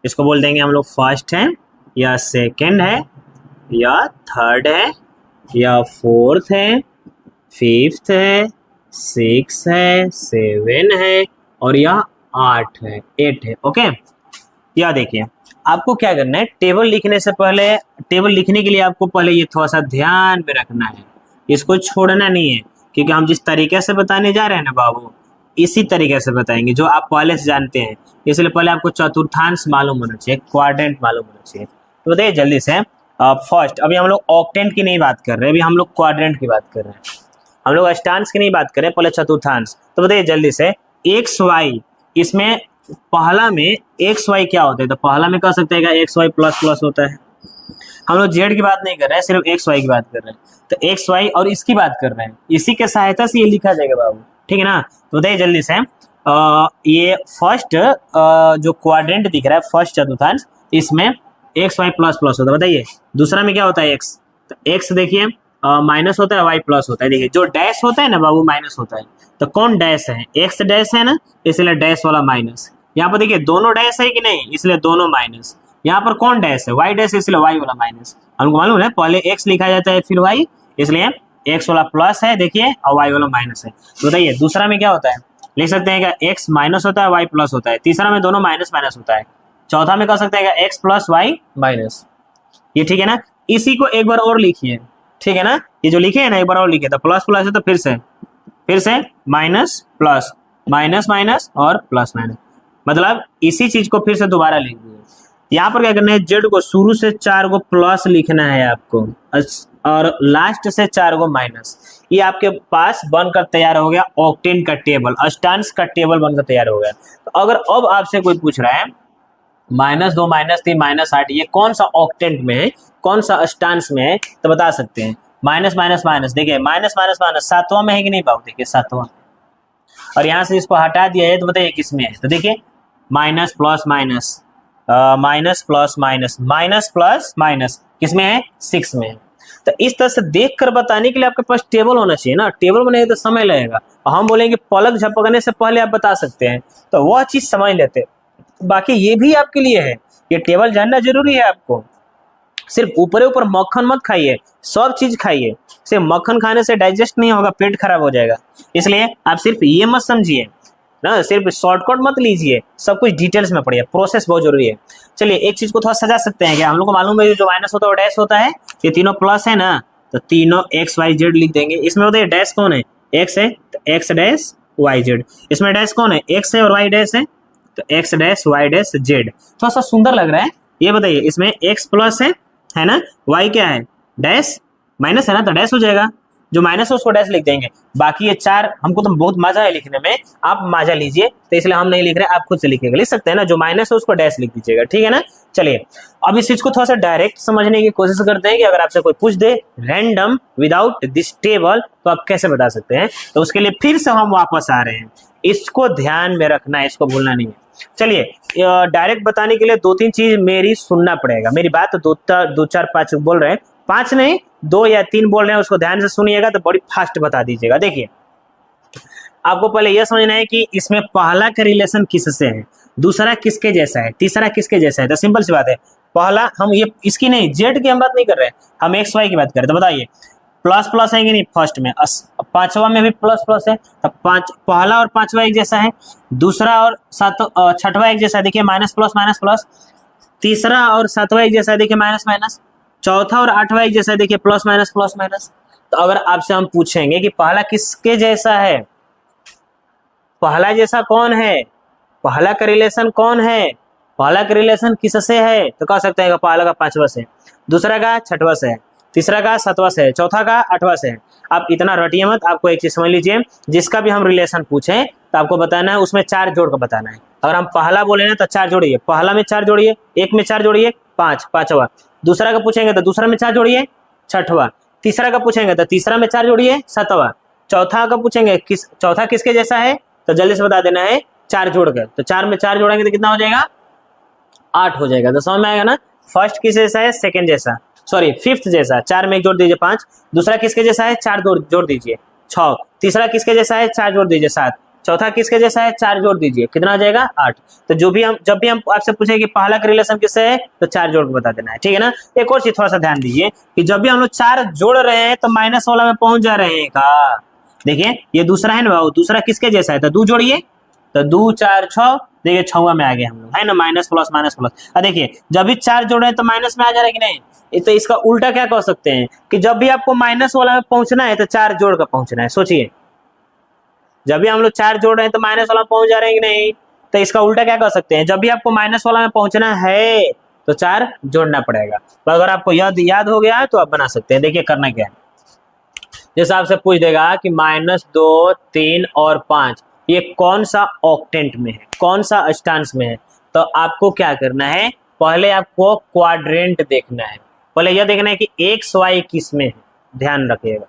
Speaker 1: इसको बोल देंगे हम लोग फर्स्ट है, या सेकंड है, या थर्ड है, या फोर्थ है, फिफ्थ है, सिक्स है, सेवन है, और यह 8 है, 8 है, ओके। या देखिए आपको क्या करना है, टेबल लिखने से पहले, टेबल लिखने के लिए आपको पहले ये थोड़ा सा ध्यान में रखना है, इसको छोड़ना नहीं है, क्योंकि हम जिस तरीके से बताने जा रहे हैं ना बाबू, इसी तरीके से बताएंगे जो आप पहले से जानते हैं, इसलिए पहले आपको चतुर्थांश मालूम होना चाहिए, क्वाड्रेंट मालूम होना चाहिए। तो बताइए जल्दी से, फर्स्ट अभी हम लोग ऑक्टेंट की नहीं बात कर रहे हैं, अभी हम लोग क्वाड्रेंट की बात कर रहे हैं, हम लोग अष्टांश की नहीं बात कर रहे हैं, पहले चतुर्थांश। तो बताइए जल्दी से, एक्स वाई, इसमें पहला में एक्स वाई क्या होता है, तो पहला में कह सकते हैं एक्स वाई प्लस प्लस होता है, हम लोग जेड की बात नहीं कर रहे हैं, सिर्फ एक्स वाई की बात कर रहे हैं, तो एक्स वाई और इसकी बात कर रहे हैं, इसी के सहायता से ये लिखा जाएगा बाबू, ठीक है ना। तो बताइए जल्दी से, ये फर्स्ट जो क्वाड्रेंट दिख रहा है, फर्स्ट चतुर्थांश, इसमें एक्स वाई प्लस प्लस होता है, बताइए दूसरा में क्या होता है एक्स, तो एक्स देखिए माइनस होता है, वाई प्लस होता है, देखिए जो डैश होता है ना बाबू माइनस होता है, तो कौन डैश है, एक्स डैश है ना, इसलिए डैश वाला माइनस, यहाँ पर देखिए दोनों डैश है कि नहीं, इसलिए दोनों माइनस, यहाँ पर कौन डैश है, वाई डैश, इसलिए वाई वाला माइनस, हमको मालूम है पहले एक्स लिखा जाता है फिर वाई, इसलिए एक्स वाला प्लस है देखिए, और वाई वाला माइनस है। तो बताइए दूसरा में क्या होता है, लिख सकते हैं क्या एक्स माइनस होता है, वाई प्लस होता है, तीसरा में दोनों माइनस माइनस होता है, चौथा में कह सकते हैं क्या एक्स प्लस वाई माइनस, ये ठीक है ना। इसी को एक बार और लिखिए, ठीक है ना, ये जो लिखे है ना एक बार और लिखिए, तो प्लस प्लस है तो फिर से माइनस प्लस, माइनस माइनस और प्लस माइनस, मतलब इसी चीज को फिर से दोबारा लिख दीजिए। यहाँ पर क्या करना है, जेड को शुरू से 4 गो प्लस लिखना है आपको, और लास्ट से 4 गो माइनस, ये आपके पास बनकर तैयार हो गया ऑक्टेन का टेबल, अष्टांश का टेबल बनकर तैयार हो गया। तो अगर अब आपसे कोई पूछ रहा है -2 -3 -8 ये कौन सा ऑक्टेंट में है, कौन सा अष्टांश में है, तो बता सकते हैं माइनस माइनस माइनस, देखिए माइनस माइनस माइनस सातवां में है कि नहीं बाबू, देखिए सातवां, और यहाँ से इसको हटा दिया है तो बताइए किस में है, तो देखिए minus plus minus, minus plus minus, minus plus minus किसमें है, 6 में है। तो इस तरह से देख कर बताने के लिए आपके पास टेबल होना चाहिए ना, टेबल बनेगा तो समय लगेगा, और हम बोलेंगे पलक झपकने से पहले आप बता सकते हैं, तो वह चीज समझ लेते हैं। बाकी ये भी आपके लिए है, ये टेबल जानना जरूरी है आपको, सिर्फ ऊपर ऊपर मक्खन मत खाइए, सब चीज खाइए, सिर्फ मक्खन खाने से डाइजेस्ट नहीं होगा, पेट खराब हो जाएगा, इसलिए आप सिर्फ ये मत समझिए ना, सिर्फ शॉर्टकट मत लीजिए, सब कुछ डिटेल्स में पढ़िए, प्रोसेस बहुत जरूरी है। चलिए एक चीज को थोड़ा सजा सकते हैं क्या, हम लोग को मालूम है जो माइनस होता है वो डैश होता है, ये तीनों प्लस है ना, तो तीनों एक्स वाई जेड लिख देंगे, इसमें बताइए डैश कौन है, एक्स है तो एक्स डैश वाई जेड, इसमें डैश कौन है, एक्स है और वाई डैश है, तो X dash Y dash Z, थोड़ा सा सुंदर लग रहा है। ये बताइए इसमें एक्स प्लस है ना, वाई क्या है डैश माइनस है ना, तो डैश हो जाएगा, जो माइनस है उसको डैश लिख देंगे, बाकी ये 4 हमको तो बहुत मजा है लिखने में, आप मजा लीजिए, तो इसलिए हम नहीं लिख रहे, आप खुद से लिखिएगा, लिख सकते हैं ना, जो माइनस है उसको डैश लिख दीजिएगा, ठीक है ना। चलिए अब इस चीज को थोड़ा सा डायरेक्ट समझने की कोशिश करते हैं कि अगर आपसे कोई पूछ दे रैंडम विदाउट दिस टेबल तो आप कैसे बता सकते हैं, तो उसके लिए फिर से हम वापस आ रहे हैं, इसको ध्यान में रखना है, इसको भूलना नहीं है। चलिए डायरेक्ट बताने के लिए 2-3 चीज मेरी सुनना पड़ेगा, मेरी बात 2-4-5 बोल रहे हैं, 5 नहीं 2 या 3 बोल रहे हैं, उसको ध्यान से सुनिएगा तो बड़ी फास्ट बता दीजिएगा। देखिए आपको पहले यह समझना है कि इसमें पहला का रिलेशन किससे है, दूसरा किसके जैसा है, तीसरा किसके जैसा है, तो सिंपल सी बात है, पहला हम ये इसकी नहीं जेड की हम बात नहीं कर रहे हैं, हम एक्स वाई की बात कर रहे हैं, तो बताइए प्लस प्लस है कि नहीं, फर्स्ट में, पांचवा में भी प्लस प्लस है, तो पहला और पांचवा एक जैसा है, दूसरा और छठवा एक जैसा है, देखिए माइनस प्लस माइनस प्लस, तीसरा और सातवां एक जैसा है, देखिए माइनस माइनस, चौथा और आठवां एक जैसा है, देखिए प्लस माइनस प्लस माइनस। तो अगर आपसे हम पूछेंगे कि पहला किसके जैसा है, पहला जैसा कौन है, पहला का रिलेशन कौन है, पहला का रिलेशन किससे है, तो कह सकते हैं पहला का पांचवा से, दूसरा का छठवा से है, तीसरा का सातवां से है, चौथा का आठवां से है। आप इतना रटिए मत, आपको एक चीज समझ लीजिए, जिसका भी हम रिलेशन पूछें तो आपको बताना है उसमें 4 जोड़ कर बताना है। अगर हम पहला बोले ना तो 4 जोड़िए, पहला में 4 जोड़िए, एक में 4 जोड़िए 5, पांचवा, दूसरा का पूछेंगे तो दूसरा में 4 जोड़िए, छठवा, तीसरा का पूछेंगे तो तीसरा में 4 जोड़िए, सातवा, चौथा का पूछेंगे चौथा किसके जैसा है, तो जल्दी से बता देना है 4 जोड़कर, तो 4 में 4 जोड़ेंगे तो कितना हो जाएगा, 8 हो जाएगा। तो समझ में आएगा ना, फर्स्ट किस जैसा है, सेकंड जैसा, सॉरी फिफ्थ जैसा, 4 में 1 जोड़ दीजिए 5, दूसरा किसके जैसा है 4 जोड़ दीजिए 6, तीसरा किसके जैसा है 4 जोड़ दीजिए 7, चौथा किसके जैसा है 4 जोड़ दीजिए, कितना हो जाएगा 8। तो जब भी हम आपसे पूछे कि पहला का रिलेशन किससे है तो 4 जोड़ के बता देना है, ठीक है ना। एक और चीज थोड़ा सा ध्यान दीजिए कि जब भी हम लोग 4 जोड़ रहे हैं तो माइनस वाला में पहुंच जा रहे हैं का, देखिए ये दूसरा है ना, दूसरा किसके जैसा है, तो 2 जोड़िए, तो 2 4 6, देखिए 6वां में आ गए हम लोग, है ना, माइनस प्लस माइनस प्लस। देखिए जब भी 4 जोड़े हैं तो माइनस में आ जा रहा है कि नहीं, तो इसका उल्टा क्या कह सकते हैं कि जब भी आपको माइनस वाला में पहुंचना है तो 4 जोड़ कर पहुंचना है। सोचिए जब भी हम लोग 4 जोड़ रहे हैं तो माइनस वाला में पहुंच जा रहे हैं कि नहीं, तो इसका उल्टा क्या कह सकते हैं, जब भी आपको माइनस वाला में पहुंचना है तो 4 जोड़ना पड़ेगा। तो अगर आपको याद हो गया तो आप बना सकते हैं। देखिए करना क्या है, जैसे आपसे पूछ देगा कि -2 3 और 5 ये कौन सा ऑक्टेंट में है, कौन सा अष्टांश में है, तो आपको क्या करना है, पहले आपको क्वाड्रेंट देखना है, पहले यह देखना है कि एक्स वाई किस में है। ध्यान रखिएगा,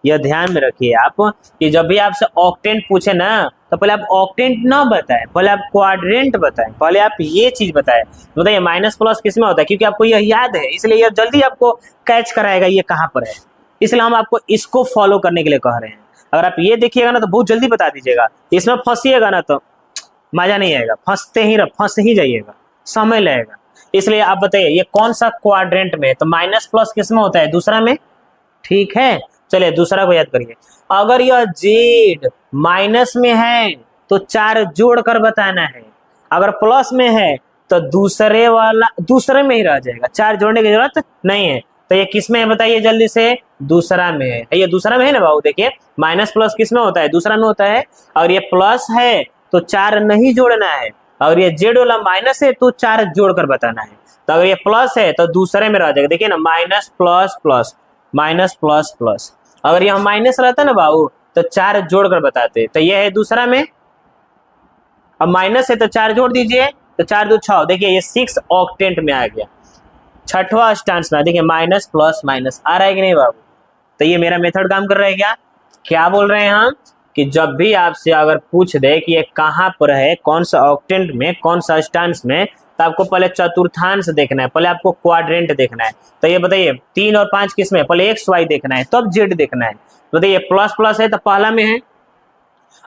Speaker 1: यह ध्यान में रखिए आप कि जब भी आपसे ऑक्टेंट पूछे ना तो पहले आप ऑक्टेंट ना बताएं, पहले आप क्वाड्रेंट बताएं, पहले आप ये चीज बताएं। बताइए माइनस प्लस किस में होता है, क्योंकि आपको यह याद है इसलिए यह जल्दी आपको कैच कराएगा ये कहाँ पर है, इसलिए हम आपको इसको फॉलो करने के लिए कह रहे हैं। अगर आप ये देखिएगा ना तो बहुत जल्दी बता दीजिएगा, इसमें फंसिएगा ना तो मजा नहीं आएगा, फंस ही जाइएगा, समय लगेगा। इसलिए आप बताइए ये कौन सा क्वाड्रेंट में है, तो माइनस प्लस किस में होता है, दूसरा में, ठीक है। चलिए दूसरा को याद करिए, अगर यह जेड माइनस में है तो 4 जोड़ कर बताना है, अगर प्लस में है तो दूसरे में ही रह जाएगा, 4 जोड़ने की जरूरत नहीं है। तो ये किस में है बताइए जल्दी से, दूसरा में है, ये दूसरा में है ना बाबू। देखिए माइनस प्लस किस में होता है, दूसरा में होता है, और ये प्लस है तो 4 नहीं जोड़ना है, और ये जेड वाला माइनस है तो 4 जोड़कर बताना है। तो अगर ये प्लस है तो दूसरे में रह जाएगा, देखिए ना minus plus plus minus plus plus, अगर यह माइनस रहता ना बाबू तो 4 जोड़कर बताते, तो यह है दूसरा में, अब माइनस है तो 4 जोड़ दीजिए, तो 4 2 6, देखिए ये 6 ऑक्टेंट में आ गया, छठवां अष्टांश में। देखिए माइनस प्लस माइनस आ रहा है कि नहीं बाबू, तो ये मेरा मेथड काम कर रहा है। क्या बोल रहे हैं हम कि जब भी आपसे अगर पूछ दे कि ये कहाँ पर है, कौन सा ऑक्टेंट में, कौन सा अष्टांश में, तो आपको पहले चतुर्थांश देखना है, पहले आपको क्वाड्रेंट देखना है। तो ये बताइए 3 और 5 किस में, पहले एक्स वाई देखना है तब जेड देखना है। तो बताइए प्लस प्लस है तो पहला में है,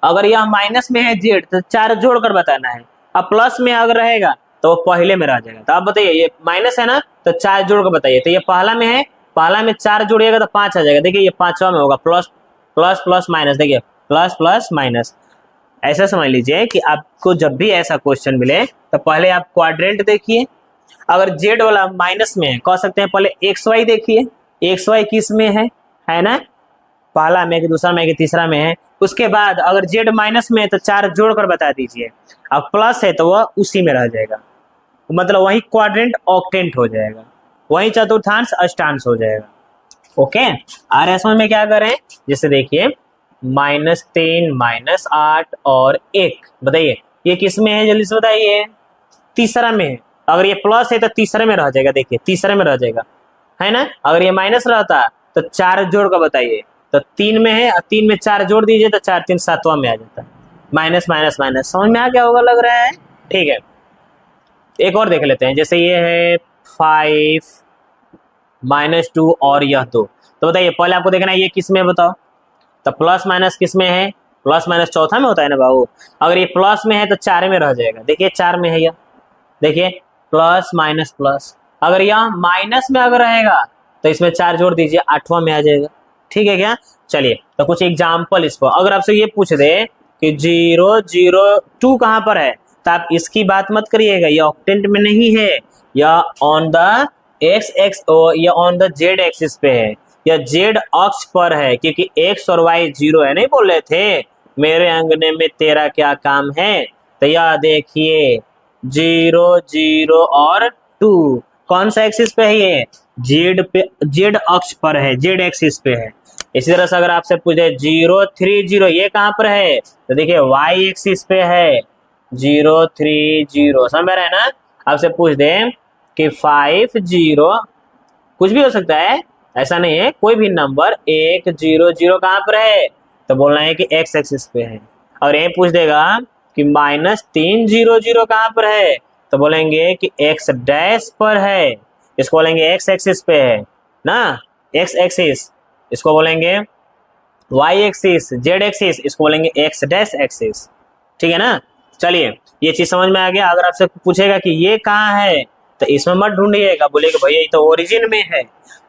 Speaker 1: अगर यह माइनस में है जेड तो 4 जोड़कर बताना है, अब प्लस में अगर रहेगा तो वो पहले में रह जाएगा। तो आप बताइए ये माइनस है ना तो 4 जोड़कर बताइए, तो ये पहला में है, पहला में 4 जोड़िएगा तो 5 आ जाएगा। देखिए ये 5वां में होगा, प्लस प्लस प्लस माइनस, देखिए प्लस प्लस माइनस। ऐसा समझ लीजिए कि आपको जब भी ऐसा क्वेश्चन मिले तो पहले आप क्वाड्रेंट देखिए, अगर जेड वाला माइनस में है कह सकते हैं पहले एक्स वाई देखिए, एक्स वाई किस में है ना, पहला में कि दूसरा में कि तीसरा में है। उसके बाद अगर जेड माइनस में है तो 4 जोड़कर बता दीजिए, अब प्लस है तो वह उसी में रह जाएगा, मतलब वही क्वाड्रेंट ऑक्टेंट हो जाएगा, वही चतुर्थांश अष्टांश हो जाएगा। ओके, आ रहा है समझ में क्या करें? जैसे देखिए -3 -8 और 1, बताइए ये किस में है, जल्दी से बताइए। तीसरा में है। अगर ये प्लस है तो तीसरे में रह जाएगा, देखिए तीसरे में रह जाएगा, है ना। अगर ये माइनस रहता तो 4 जोड़ का बताइए, तो 3 में है और 3 में 4 जोड़ दीजिए तो 4 3 7वां में आ जाता है। माइनस माइनस माइनस, समझ में आ गया होगा लग रहा है। ठीक है, एक और देख लेते हैं। जैसे ये है 5 -2 और यह 2, तो बताइए पहले आपको देखना है ये किस में है बताओ। तो प्लस माइनस किस में है? प्लस माइनस चौथा में होता है ना बाबू। अगर ये प्लस में है तो 4 में रह जाएगा, देखिए 4 में है यह, देखिए प्लस माइनस प्लस। अगर यह माइनस में अगर रहेगा तो इसमें 4 जोड़ दीजिए, 8वां में आ जाएगा। ठीक है क्या? चलिए तो कुछ एग्जाम्पल इस पर, अगर आपसे ये पूछ दे कि 0 0 2 कहाँ पर है, तो आप इसकी बात मत करिएगा, ये ऑक्टेंट में नहीं है, या ऑन द एक्स एक्स या ऑन द जेड एक्सिस पे है, या जेड अक्ष पर है, क्योंकि एक्स और वाई 0 है, नहीं बोल रहे थे मेरे अंगने में तेरा क्या काम है। तो यह देखिए 0 0 और 2 कौन सा एक्सिस पे है? ये जेड पे, जेड अक्ष पर है, जेड एक्सिस पे है। इसी तरह से अगर आपसे पूछे 0 3 0 ये कहाँ पर है, तो देखिए वाई एक्सिस पे है, 0 3 0, समझ रहे हैं ना। आपसे पूछ दें कि 5 0, कुछ भी हो सकता है, ऐसा नहीं है, कोई भी नंबर 1 0 0 कहाँ पर है, तो बोलना है कि एक्स एक्सिस पे है। और ये पूछ देगा कि -3 0 0 कहाँ पर है, तो बोलेंगे कि एक्स डैश पर है, इसको बोलेंगे एक्स एक्सिस पे है ना, एक्स एक्सिस। इसको बोलेंगे वाई एक्सिस, जेड एक्सिस, इसको बोलेंगे एक्स डैश एक्सिस। ठीक है ना। चलिए ये चीज समझ में आ गया। अगर आपसे पूछेगा कि ये कहाँ है, तो इसमें मत ढूंढिएगा, बोलेगा भैया ये तो ओरिजिन में है।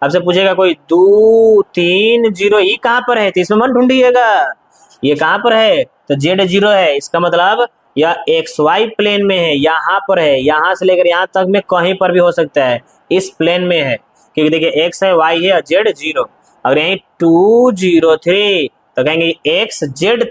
Speaker 1: आपसे पूछेगा कोई 2 3 0 ये कहाँ पर है, तो इसमें मत ढूंढिएगा, ये कहाँ पर है, तो जेड 0 है, इसका मतलब यह एक्स वाई प्लेन में है, यहाँ पर है, यहाँ से लेकर यहाँ तक में कहीं पर भी हो सकता है, इस प्लेन में है, क्योंकि देखिए एक्स है, वाई है और जेड 0। अगर यही 2 0 3 तो कहेंगे एक्स जेड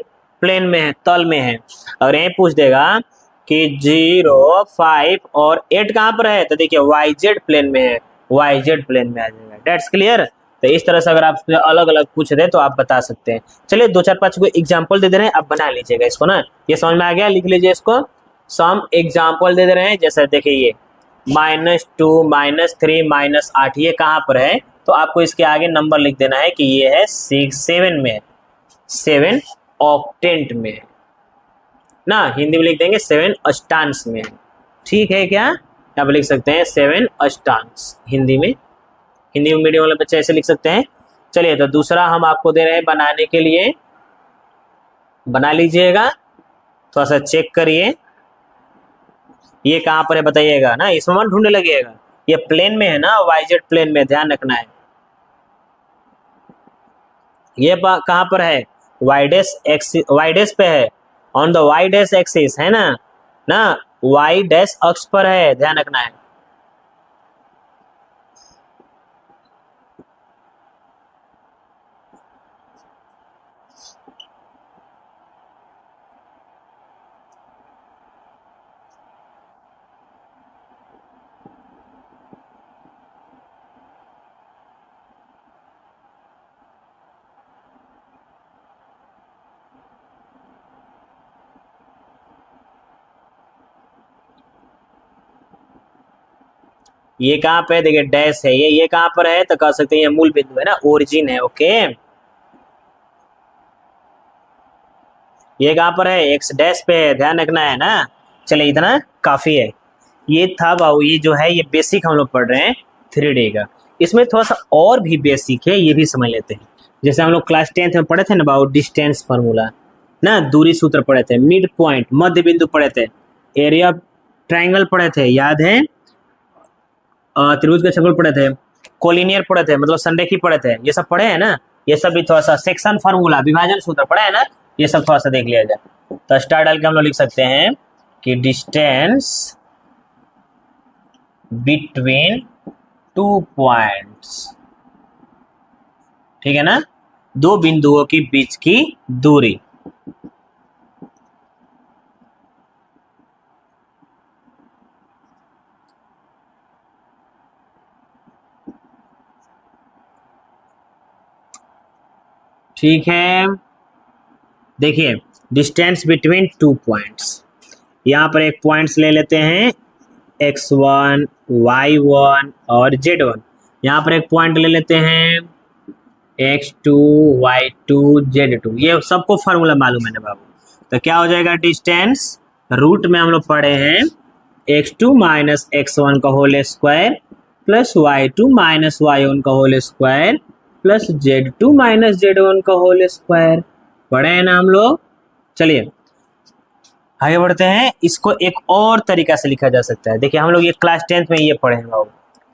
Speaker 1: प्लेन में है, तल में है। अगर यही पूछ देगा कि 0 5 और 8 कहाँ पर है, तो देखिए वाई जेड प्लेन में है, वाई जेड प्लेन में आ जाएगा। That's clear. तो इस तरह से अगर आप अलग अलग पूछ दे तो आप बता सकते हैं। चलिए 2 4 5 को एग्जाम्पल दे दे रहे हैं, आप बना लीजिएगा इसको ना, ये समझ में आ गया, लिख लीजिए इसको। सम एग्जाम्पल दे दे रहे हैं, जैसे देखिए ये -2 -3 -8 ये कहाँ पर है, तो आपको इसके आगे नंबर लिख देना है कि ये है 6 7 में है, 7 ऑक्टेंट में है ना, हिंदी में लिख देंगे 7 अष्टांश में है। ठीक है क्या? यहाँ पे लिख सकते हैं 7 अष्टांश, हिंदी में, हिंदी में मीडियम वाले बच्चे ऐसे लिख सकते हैं। चलिए तो दूसरा हम आपको दे रहे हैं बनाने के लिए, बना लीजिएगा, थोड़ा सा चेक करिए ये कहाँ पर है बताइएगा ना, इसमें मत ढूंढने लगिएगा, ये प्लेन में है ना, वाईजेड प्लेन में, ध्यान रखना है। ये कहाँ पर है? वाइडेस एक्सिस, वाइडेस पे है, ऑन द वाइडेस एक्सिस है ना, ना वाई डैश अक्ष पर है, ध्यान रखना है। ये कहाँ पे है? देखिए डैश है, ये कहाँ पर है, तो कह सकते हैं ये मूल बिंदु है ना, ओरिजिन है। ओके, ये कहाँ पर है? एक्स डैश पे है, ध्यान रखना है ना। चलिए इतना काफी है। ये था बाबू, ये जो है ये बेसिक हम लोग पढ़ रहे हैं 3D का। इसमें थोड़ा सा और भी बेसिक है, ये भी समझ लेते हैं। जैसे हम लोग क्लास 10th में पढ़े थे ना बाबू, डिस्टेंस फार्मूला ना, दूरी सूत्र पढ़े थे, मिड पॉइंट मध्य बिंदु पढ़े थे, एरिया ट्राइंगल पढ़े थे, याद है, त्रिभुज के क्षेत्रफल पढ़े थे, कोलिनियर पढ़े थे, मतलब संरेखी पढ़े थे, ये सब पढ़े हैं ना। ये सब भी थोड़ा सा सेक्शन फार्मूला, विभाजन सूत्र पढ़े है ना, ये सब थोड़ा सा देख लिया जाए। तो स्टार डाल के हम लोग लिख सकते हैं कि डिस्टेंस बिटवीन 2 पॉइंट्स, ठीक है ना, दो बिंदुओं के बीच की दूरी। ठीक है, देखिए डिस्टेंस बिटवीन टू पॉइंट्स, यहाँ पर एक पॉइंट्स ले लेते हैं x1 y1 और z1, यहाँ पर एक पॉइंट ले लेते हैं x2 y2 z2, ये सबको फार्मूला मालूम है ना बाबू। तो क्या हो जाएगा डिस्टेंस, रूट में हम लोग पढ़े हैं x2 माइनस x1 का whole square plus y2 minus y1 का whole square plus z2 minus z1 का होल स्क्वायर, पढ़े हैं ना हम लोग। चलिए आगे बढ़ते हैं, इसको एक और तरीका से लिखा जा सकता है। देखिए हम लोग ये क्लास 10th में ये पढ़े हैं बाबू,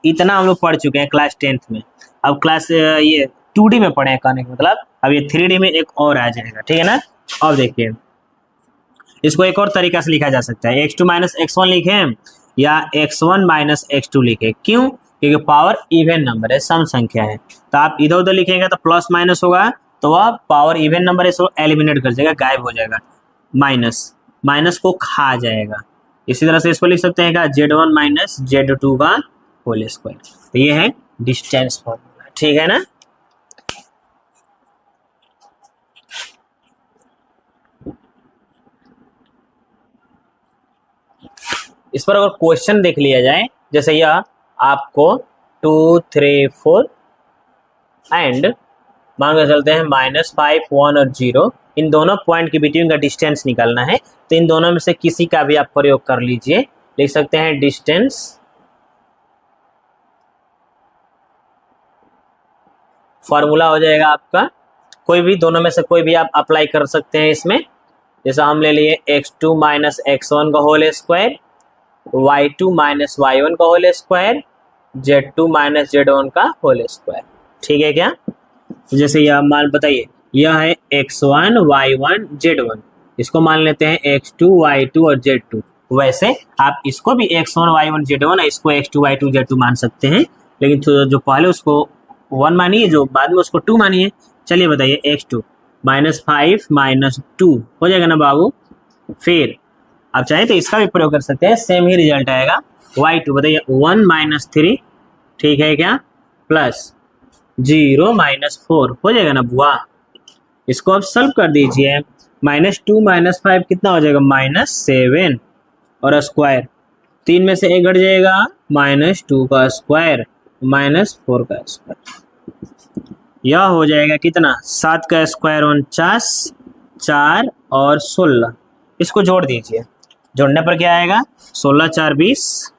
Speaker 1: इतना हम लोग पढ़ चुके हैं क्लास 10th में। अब क्लास ये 2D में पढ़े हैं, कहने का मतलब अब ये 3D में एक और आ जाएगा, ठीक है ना। अब देखिए इसको एक और तरीका से लिखा जा सकता है, x2 माइनस x1 लिखें या x1 माइनस x2 लिखें, क्यों, क्योंकि पावर इवन नंबर है, सम संख्या है। तो आप इधर उधर लिखेंगे तो प्लस माइनस होगा, तो वह पावर इवन नंबर है, इसको एलिमिनेट कर जाएगा, गायब हो जाएगा, माइनस माइनस को खा जाएगा। इसी तरह से इसको लिख सकते हैं क्या, z1 माइनस z2 का होल स्क्वायर। तो ये है डिस्टेंस फॉर्मूला, ठीक है ना। इस पर अगर क्वेश्चन देख लिया जाए, जैसे यह आपको 2 3 4 एंड मान के चलते हैं -5 1 और 0, इन दोनों पॉइंट के बिटवीन का डिस्टेंस निकालना है। तो इन दोनों में से किसी का भी आप प्रयोग कर लीजिए, लिख सकते हैं डिस्टेंस फॉर्मूला हो जाएगा आपका, कोई भी दोनों में से कोई भी आप अप्लाई कर सकते हैं इसमें। जैसे हम ले लिए x2 माइनस x1 का whole square, y2 minus y1 का whole square, z2 minus z1 का होल स्क्वायर, ठीक है क्या। जैसे यह मान बताइए, यह है x1 y1 z1, इसको मान लेते हैं x2 y2 और z2। वैसे आप इसको भी x1 y1 z1 है, इसको x2 y2 z2 मान सकते हैं, लेकिन तो जो पहले उसको 1 मानिए, जो बाद में उसको 2 मानिए। चलिए बताइए x2 -5 -2 हो जाएगा ना बाबू। फिर आप चाहे तो इसका भी प्रयोग कर सकते हैं, सेम ही रिजल्ट आएगा। y2 बताइए 1 -3, ठीक है क्या, प्लस 0 -4 हो जाएगा ना बुआ। इसको आप सॉल्व कर दीजिए, -2 -5 कितना हो जाएगा, -7 और स्क्वायर, 3 में से 1 घट जाएगा, -2 का स्क्वायर -4 का स्क्वायर, यह हो जाएगा कितना, 7 का स्क्वायर 49, 4 और 16, इसको जोड़ दीजिए, जोड़ने पर क्या आएगा, 16 4 20,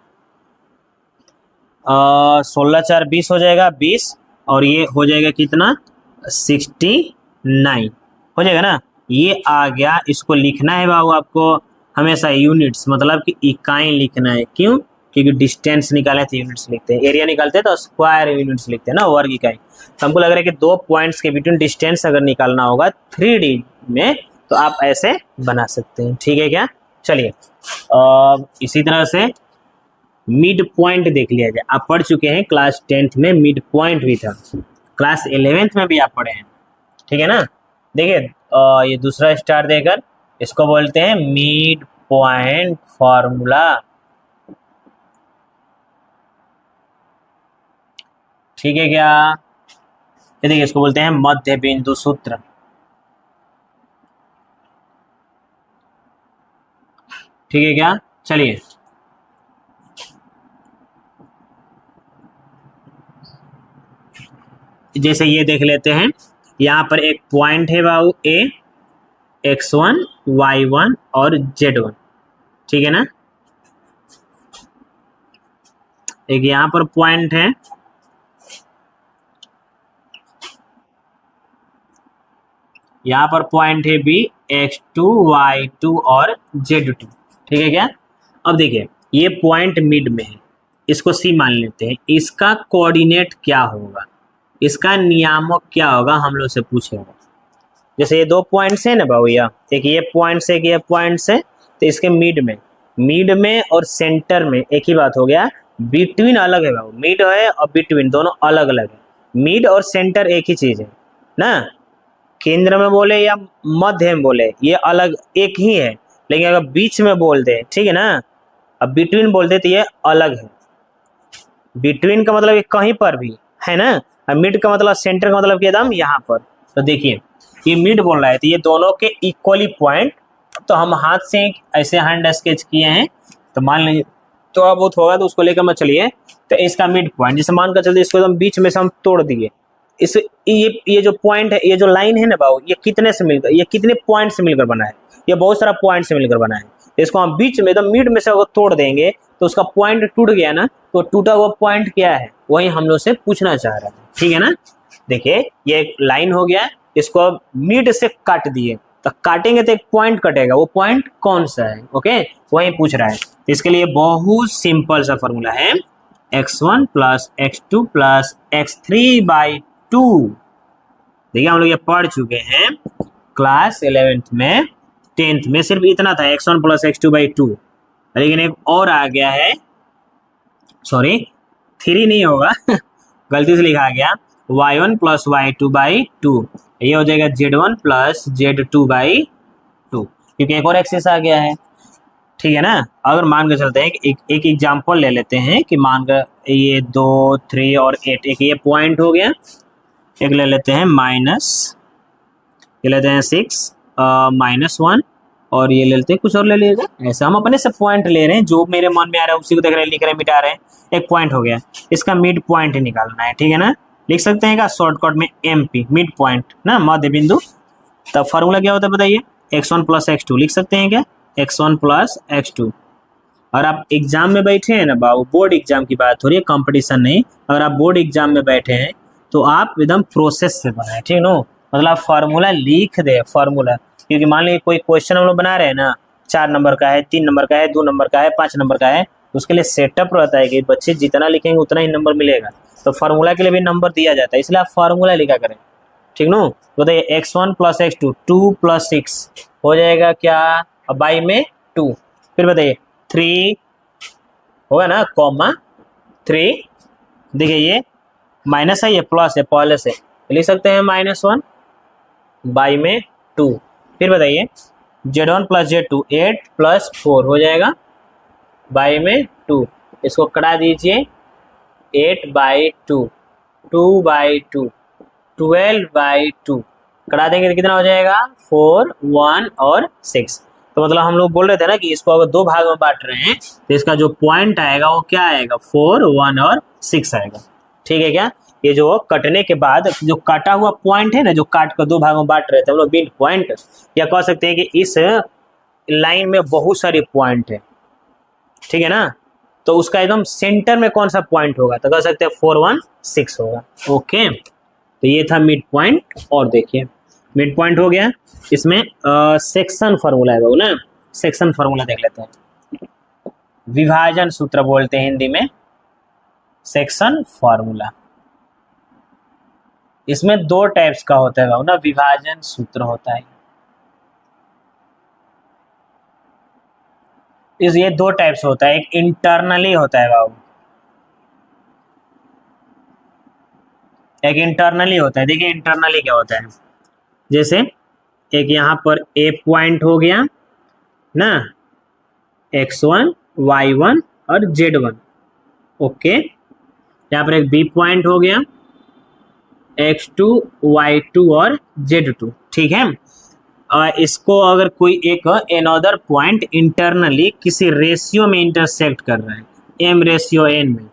Speaker 1: 16 4 20 हो जाएगा 20, और ये हो जाएगा कितना 69 हो जाएगा ना। ये आ गया, इसको लिखना है बाबू आपको हमेशा यूनिट्स, मतलब कि इकाई लिखना है, क्यों, क्योंकि डिस्टेंस निकाले तो यूनिट्स लिखते हैं, एरिया निकालते हैं तो स्क्वायर यूनिट्स लिखते हैं ना, वर्ग इकाई। तो हमको लग रहा है कि दो पॉइंट्स के बिटवीन डिस्टेंस अगर निकालना होगा 3D में तो आप ऐसे बना सकते हैं, ठीक है क्या। चलिए इसी तरह से मिड पॉइंट देख लिया जाए, आप पढ़ चुके हैं क्लास 10th में, मिड पॉइंट भी था, क्लास 11th में भी आप पढ़े हैं, ठीक है ना। देखिए ये दूसरा स्टार देकर इसको बोलते हैं मिड पॉइंट फॉर्मूला, ठीक है क्या। ये देखिए इसको बोलते हैं मध्य बिंदु सूत्र, ठीक है क्या। चलिए जैसे ये देख लेते हैं, यहाँ पर एक पॉइंट है बाबू A, x1 y1 और z1, ठीक है ना। एक यहाँ पर पॉइंट है, यहाँ पर पॉइंट है B, x2 y2 और z2, ठीक है क्या। अब देखिए ये पॉइंट मिड में है, इसको C मान लेते हैं, इसका कोऑर्डिनेट क्या होगा, इसका नियामक क्या होगा, हम लोग से पूछेगा। जैसे ये दो पॉइंट्स है ना बाबू, एक ये पॉइंट से, एक ये पॉइंट से, तो इसके मिड में और सेंटर में एक ही बात हो गया, बिटवीन अलग है बाबू, मिड है और बिटवीन दोनों अलग अलग है, मिड और सेंटर एक ही चीज है ना, केंद्र में बोले या मध्य में बोले ये अलग एक ही है, लेकिन अगर बीच में बोल दे, ठीक है ना, अब बिटवीन बोल दे तो ये अलग है। बिटवीन का मतलब कहीं पर भी है ना, मिड का मतलब सेंटर का मतलब क्या दाम यहाँ पर। तो देखिए ये मिड बोल रहा है, तो ये दोनों के इक्वली पॉइंट, तो हम हाथ से ऐसे हैंड स्केच किए हैं, तो मान लीजिए थोड़ा बहुत होगा तो उसको लेकर मत चलिए। तो इसका मिड पॉइंट जिसे मान कर चलते इसको एकदम बीच में से हम तोड़ दिए। इस ये जो पॉइंट है, ये जो लाइन है ना बाबू, ये कितने से मिलकर, ये कितने पॉइंट से मिलकर बना है, ये बहुत सारा पॉइंट से मिलकर बना है। इसको हम बीच में एकदम मिड में से अगर तोड़ देंगे तो उसका पॉइंट टूट गया ना, तो टूटा हुआ पॉइंट क्या है वही हम लोग से पूछना चाह रहे हैं, ठीक है ना। देखिए ये एक लाइन हो गया, इसको अब मिड से काट दिए, तो काटेंगे तो एक पॉइंट कटेगा, वो पॉइंट कौन सा है, ओके वही पूछ रहा है। इसके लिए बहुत सिंपल सा फॉर्मूला है, x1 plus x2 plus x3/2। देखिए हम लोग ये पढ़ चुके हैं क्लास 11th में, 10th में सिर्फ इतना था x1 प्लस x2/2, लेकिन एक और आ गया है, सॉरी 3 नहीं होगा गलती से लिखा गया, y1 प्लस y2/2, ये हो जाएगा z1 प्लस z2/2, क्योंकि एक और एक्सिस आ गया है, ठीक है ना। अगर मान कर चलते हैं कि एक एग्जाम्पल ले लेते हैं कि मान कर ये 2, 3 और 8, एक ये पॉइंट हो गया, एक ले लेते हैं माइनस, ये लेते हैं 6 -1, और ये ले लेते हैं कुछ और ले लीजिएगा, ऐसे हम अपने से पॉइंट ले रहे हैं, जो मेरे मन में आ रहा है उसी को देख रहे हैं, लिख रहे हैं, मिटा रहे हैं। एक पॉइंट हो गया, इसका मिड पॉइंट निकालना है, ठीक है ना। लिख सकते हैं क्या शॉर्टकट में MP, मिड पॉइंट ना, मध्य बिंदु। तब फार्मूला क्या होता है बताइए, x1 प्लस x2 लिख सकते हैं क्या, x1 प्लस x2। और आप एग्जाम में बैठे हैं ना बाबू, बोर्ड एग्जाम की बात हो रही है, कंपटीशन नहीं, अगर आप बोर्ड एग्जाम में बैठे हैं तो आप एकदम प्रोसेस से बनाए, ठीक नो, मतलब फार्मूला लिख दे फार्मूला, क्योंकि मान लीजिए कोई क्वेश्चन हम लोग बना रहे हैं ना, 4 नंबर का है, 3 नंबर का है, 2 नंबर का है, 5 नंबर का है, तो उसके लिए सेटअप रहता है कि बच्चे जितना लिखेंगे उतना ही नंबर मिलेगा, तो फार्मूला के लिए भी नंबर दिया जाता है, इसलिए आप फार्मूला लिखा करें, ठीक नो। बताइए x1 प्लस x2, 2 प्लस 6 हो जाएगा क्या, बाई में 2, फिर बताइए 3 होगा ना, कॉमा 3, देखिए ये माइनस है, ये प्लस है, पहले से लिख सकते हैं -1 बाई में 2, फिर बताइए z1 प्लस z2, 8 प्लस 4 हो जाएगा बाई में 2, इसको कटा दीजिए, 8/2, 2/2, 12/2 कटा देंगे तो कितना हो जाएगा, 4, 1 और 6। तो मतलब हम लोग बोल रहे थे ना कि इसको अगर 2 भाग में बांट रहे हैं तो इसका जो पॉइंट आएगा वो क्या आएगा, 4, 1 और 6 आएगा, ठीक है क्या। ये जो कटने के बाद जो काटा हुआ पॉइंट है ना, जो काट कर 2 भागों में बांट रहे थे हम लोग मिड पॉइंट, या कह सकते हैं कि इस लाइन में बहुत सारे पॉइंट है, ठीक है ना, तो उसका एकदम सेंटर में कौन सा पॉइंट होगा, तो कह सकते हैं 4, 1, 6 होगा, ओके। तो ये था मिड पॉइंट, और देखिए मिड पॉइंट हो गया, इसमें सेक्शन फार्मूला है ना, सेक्शन फार्मूला देख लेते हैं, विभाजन सूत्र बोलते हैं हिंदी में, सेक्शन फार्मूला। इसमें 2 टाइप्स का होता है ना, विभाजन सूत्र होता है, ये 2 टाइप्स होता है, एक इंटरनली होता है बाबू, एक इंटरनली होता है। देखिए इंटरनली क्या होता है, जैसे एक यहाँ पर A पॉइंट हो गया ना, x1, y1 और z1, ओके, यहाँ पर एक B पॉइंट हो गया, x2, y2 और z2, ठीक है। इसको अगर कोई एक एनदर पॉइंट इंटरनली किसी रेशियो में इंटरसेक्ट कर रहा है, m/n में,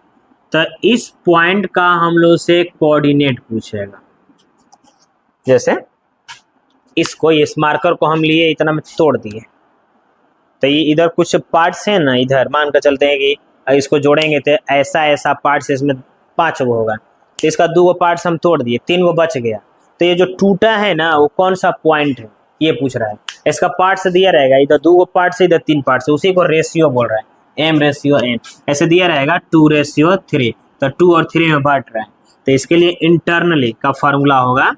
Speaker 1: तो इस पॉइंट का हम लोग से कोऑर्डिनेट पूछेगा। जैसे इसको, इस मार्कर को हम लिए इतना में तोड़ दिए, तो ये इधर कुछ पार्ट्स हैं ना, इधर मान कर चलते हैं कि इसको जोड़ेंगे तो ऐसा ऐसा पार्ट्स इसमें 5 गो होगा, तो इसका 2 गो पार्ट्स हम तोड़ दिए, 3 गो बच गया, तो ये जो टूटा है ना वो कौन सा पॉइंट है ये पूछ रहा है। इसका पार्ट्स दिया रहेगा, इधर 2 गो पार्ट्स है, इधर 3 पार्ट्स है, उसी को रेशियो बोल रहा है, m/n, ऐसे दिया रहेगा 2/3, तो 2 और 3 में बांट रहा है, तो इसके लिए इंटरनली का फार्मूला होगा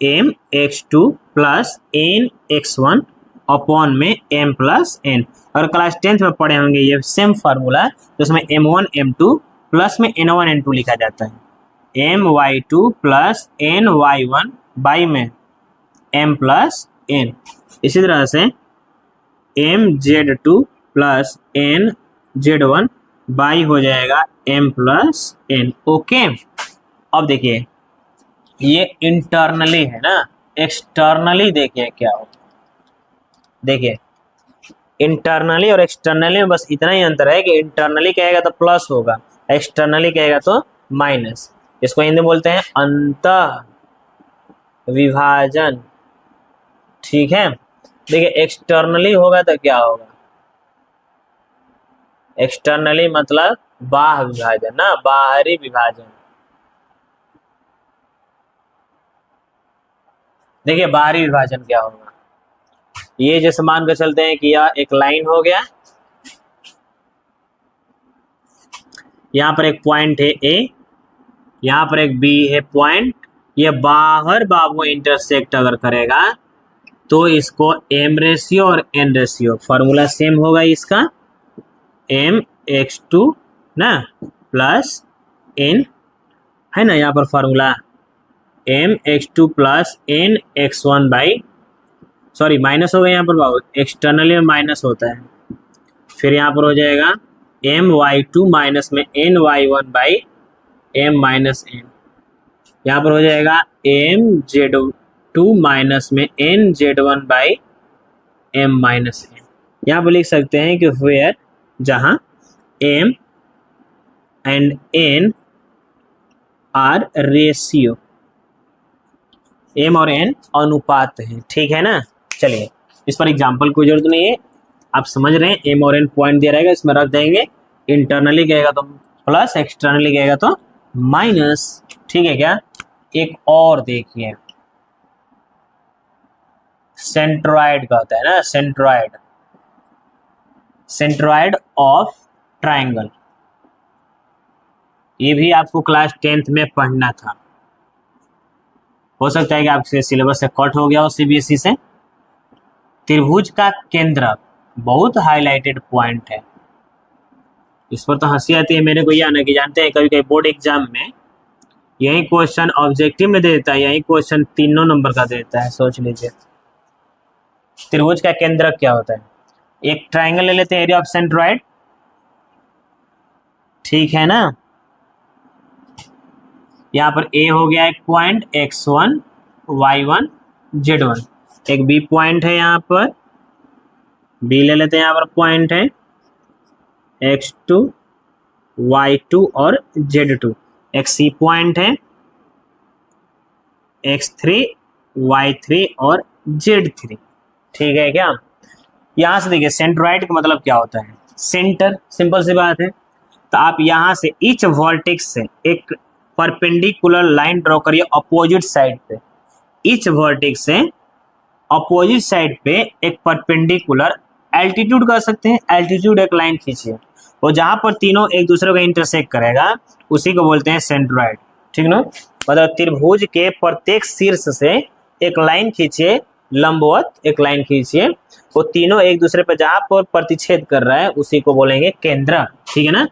Speaker 1: mx2 प्लस nx1 अपॉन में m+n। और क्लास 10th में पढ़े होंगे ये सेम फार्मूला, तो उसमें m1 m2 प्लस में n1 n2 लिखा जाता है, my2 प्लस ny1 बाई में m+n। इसी तरह से mz2 प्लस nz1 बाई हो जाएगा m+n, ओके। अब देखिए ये इंटरनली है ना, एक्सटर्नली देखिए क्या हो, देखिए इंटरनली और एक्सटर्नली में बस इतना ही अंतर है कि इंटरनली कहेगा तो प्लस होगा, एक्सटर्नली कहेगा तो माइनस। इसको हिंदी में बोलते हैं अंतः विभाजन, ठीक है। देखिए एक्सटर्नली होगा तो क्या होगा, एक्सटर्नली मतलब बाह्य विभाजन ना, बाहरी विभाजन। देखिए बाहरी विभाजन क्या होगा, ये जैसे मान कर चलते हैं कि यह एक लाइन हो गया, यहाँ पर एक पॉइंट है ए, यहाँ पर एक बी है पॉइंट, ये बाहर बाबू इंटरसेक्ट अगर करेगा तो इसको एम रेशियो और एन रेशियो, फॉर्मूला सेम होगा इसका, एम एक्स टू ना प्लस एन, है ना, यहाँ पर formula M X two plus N X one by, sorry minus हो गया यहाँ पर बाबू, एक्सटर्नली में माइनस होता है, फिर यहाँ पर हो जाएगा एम वाई टू माइनस में N Y one by M minus N, यहाँ पर हो जाएगा एम जेड टू माइनस में N Z one by M minus N. यहाँ पर लिख सकते हैं कि वेयर, जहाँ M and N are ratio, M और एन अनुपात है, ठीक है ना। चलिए इस पर एग्जाम्पल कोई जरूरत नहीं है, आप समझ रहे हैं, एम और एन पॉइंट दिया रहेगा, इसमें रख देंगे, इंटरनली कहेगा तो प्लस, एक्सटर्नली कहेगा तो माइनस, ठीक है क्या। एक और देखिए, सेंट्रॉइड का होता है ना, सेंट्रॉइड, सेंट्रॉइड ऑफ ट्राइंगल, ये भी आपको क्लास 10th में पढ़ना था, हो सकता है कि आपसे सिलेबस से कट हो गया हो सीबीएसई से। त्रिभुज का केंद्र बहुत हाईलाइटेड पॉइंट है, इस पर तो हंसी आती है मेरे को, यह ना कि जानते हैं कभी कभी बोर्ड एग्जाम में यही क्वेश्चन ऑब्जेक्टिव में दे देता है, यही क्वेश्चन 3 नंबर का दे देता है, सोच लीजिए। त्रिभुज का केंद्र क्या होता है, एक ट्राइंगल ले लेते हैं, एरिया ऑफ सेंट्रॉइड, ठीक है ना। यहाँ पर ए हो गया एक पॉइंट x1 y1 z1, एक बी पॉइंट है, यहाँ पर बी ले लेते हैं, यहाँ पर पॉइंट है x2 y2 और z2, एक सी पॉइंट है x3 y3 और z3, ठीक है क्या। यहां से देखिए सेंट्रॉइड का मतलब क्या होता है, सेंटर, सिंपल सी बात है। तो आप यहां से ईच वर्टेक्स से एक परपेंडिकुलर लाइन ड्रॉ करिए अपोजिट साइड पे, ईच वर्टेक्स से अपोजिट साइड पे एक परपेंडिकुलर एल्टीट्यूड कर सकते हैं, एल्टीट्यूड एक लाइन खींचिए, और जहां पर तीनों एक दूसरे को इंटरसेक्ट करेगा उसी को बोलते हैं सेंट्रॉइड, ठीक ना। मतलब त्रिभुज के प्रत्येक शीर्ष से एक लाइन खींचिए, लंबवत एक लाइन खींचिए, वो तीनों एक दूसरे पर जहां पर प्रतिच्छेद कर रहा है उसी को बोलेंगे केंद्र, ठीक है ना।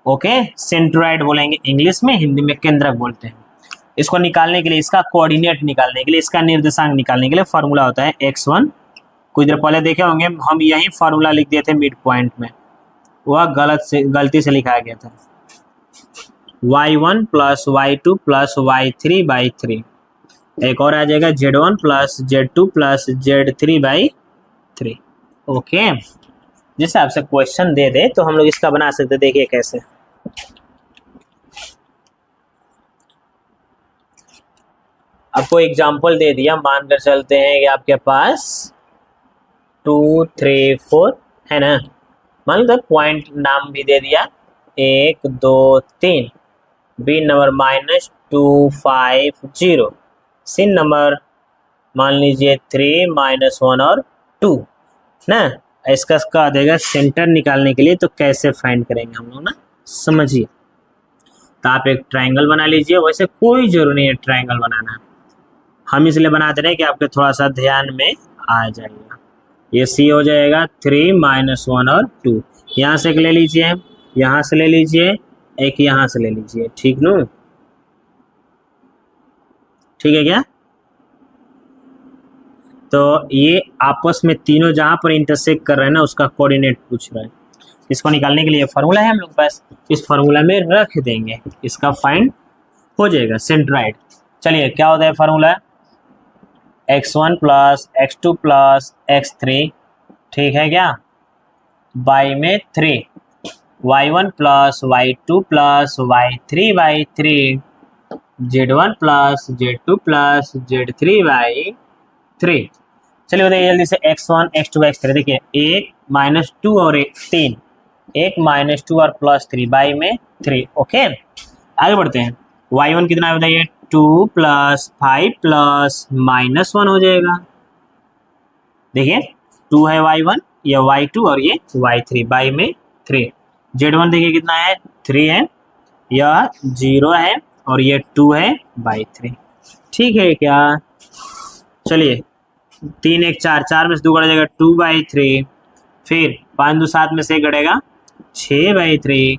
Speaker 1: ओके, सेंट्रॉइड बोलेंगे इंग्लिश में, हिंदी में केंद्रक बोलते हैं। इसको निकालने के लिए, इसका कोऑर्डिनेट निकालने के लिए, इसका निर्देशांक निकालने के लिए फॉर्मूला होता है x1, कुछ देर पहले देखे होंगे हम यही फॉर्मूला लिख दिए थे मिड पॉइंट में, वह गलती से लिखाया गया था, y1 plus y2 plus y3 by 3, एक और आ जाएगा z1 plus z2 plus z3 by 3। Okay, जैसे आपसे क्वेश्चन दे दे तो हम लोग इसका बना सकते, देखिए कैसे। आपको एग्जाम्पल दे दिया, मानकर चलते हैं कि आपके पास 2 3 4 है ना, मान लो पॉइंट नाम भी दे दिया 1 2 3, बी नंबर -2 5 0, सी नंबर मान लीजिए 3 -1 और 2 ना। इसका कह देगा सेंटर निकालने के लिए, तो कैसे फाइंड करेंगे हम लोग ना, समझिए। तो आप एक ट्राइंगल बना लीजिए, वैसे कोई जरूरी नहीं है ट्राइंगल बनाना, हम इसलिए बनाते रहे कि आपके थोड़ा सा ध्यान में आ जाएगा। ये सी हो जाएगा 3 -1 और 2, यहाँ से एक ले लीजिए, यहाँ से ले लीजिए, एक यहाँ से ले लीजिए, ठीक नो, ठीक है क्या। तो ये आपस में तीनों जहां पर इंटरसेक्ट कर रहे हैं ना, उसका कोऑर्डिनेट पूछ रहा है। इसको निकालने के लिए फार्मूला है हम लोग पास, इस फार्मूला में रख देंगे, इसका फाइंड हो जाएगा सेंट्रॉइड। चलिए क्या होता है formula, x1 plus x2 plus x3, ठीक है क्या, y में 3, y1 plus y2 plus y3 z1 plus z2 plus z3 चलिए बताइए जल्दी से x1 x2 x3। देखिए 1 माइनस 2 और 3, 1 माइनस 2 और प्लस 3, y में 3। ओके आगे बढ़ते हैं। y1 कितना है बताइए, 2 प्लस 5 प्लस माइनस 1 हो जाएगा। देखिए 2 है y1, ये y2 और ये y3, y में 3। z1 देखिए कितना है, 3 है, यह 0 है और ये 2 है बाई 3। ठीक है क्या, चलिए 3 1 4, 4 में से 2 कटा जाएगा 2/3, फिर 5 2 7 में से कटेगा 6/3,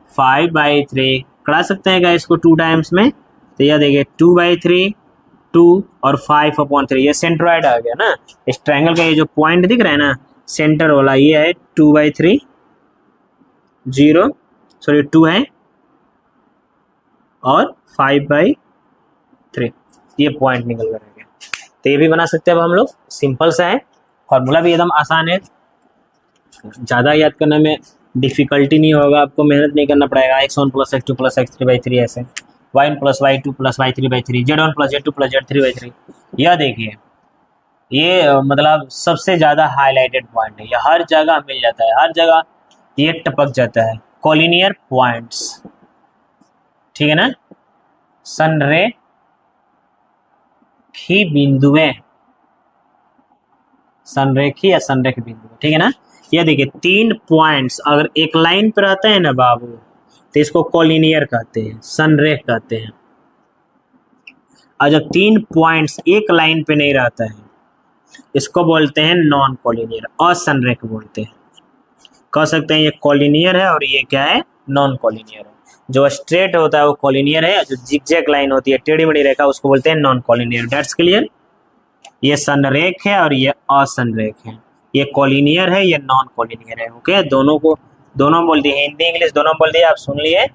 Speaker 1: 5/3 कटा सकते हैं क्या इसको 2 टाइम्स में, तो यह देखिए 2/3, 2 और 5/3, ये सेंट्रॉइड आ गया ना। इस ट्रायंगल का ये जो पॉइंट दिख रहा है ना सेंटर वाला, ये है 2/3, 0 सॉरी 2 है और 5/3, ये पॉइंट निकल कर आ गया। तो ये भी बना सकते हैं अब हम लोग, सिंपल सा है, फॉर्मूला भी एकदम आसान है, ज़्यादा याद करने में डिफिकल्टी नहीं होगा, आपको मेहनत नहीं करना पड़ेगा। x1 plus x2 plus x3/3 ऐसे, y1 plus y2 plus y3/3, z1 plus z2 plus z3/3। यह देखिए ये मतलब सबसे ज़्यादा हाईलाइटेड पॉइंट है, ये हर जगह मिल जाता है, हर जगह ये टपक जाता है, कॉलिनियर पॉइंट्स, ठीक है ना। संरेखी बिंदुएं, संरेखी या संरेख बिंदु, ठीक है ना। ये देखिए 3 पॉइंट्स अगर एक लाइन पर रहते हैं ना बाबू, तो इसको कॉलिनियर कहते हैं, संरेख कहते हैं। और जब 3 पॉइंट्स एक लाइन पे नहीं रहता है, इसको बोलते हैं नॉन कॉलिनियर, असंरेख बोलते हैं। कह सकते हैं ये कॉलिनियर है और ये क्या है, नॉन कॉलिनियर है। जो स्ट्रेट होता है वो कॉलिनियर है, जो जिगजैग लाइन होती है टेढ़ी मेढ़ी रेखा, उसको बोलते हैं नॉन कॉलिनियर। That's clear. ये संरेख है और ये असंरेख है, ये कॉलिनियर है, ये नॉन कॉलिनियर है। ओके दोनों को, दोनों बोल दिए, हिंदी इंग्लिश दोनों बोल दिए, आप सुन लिए।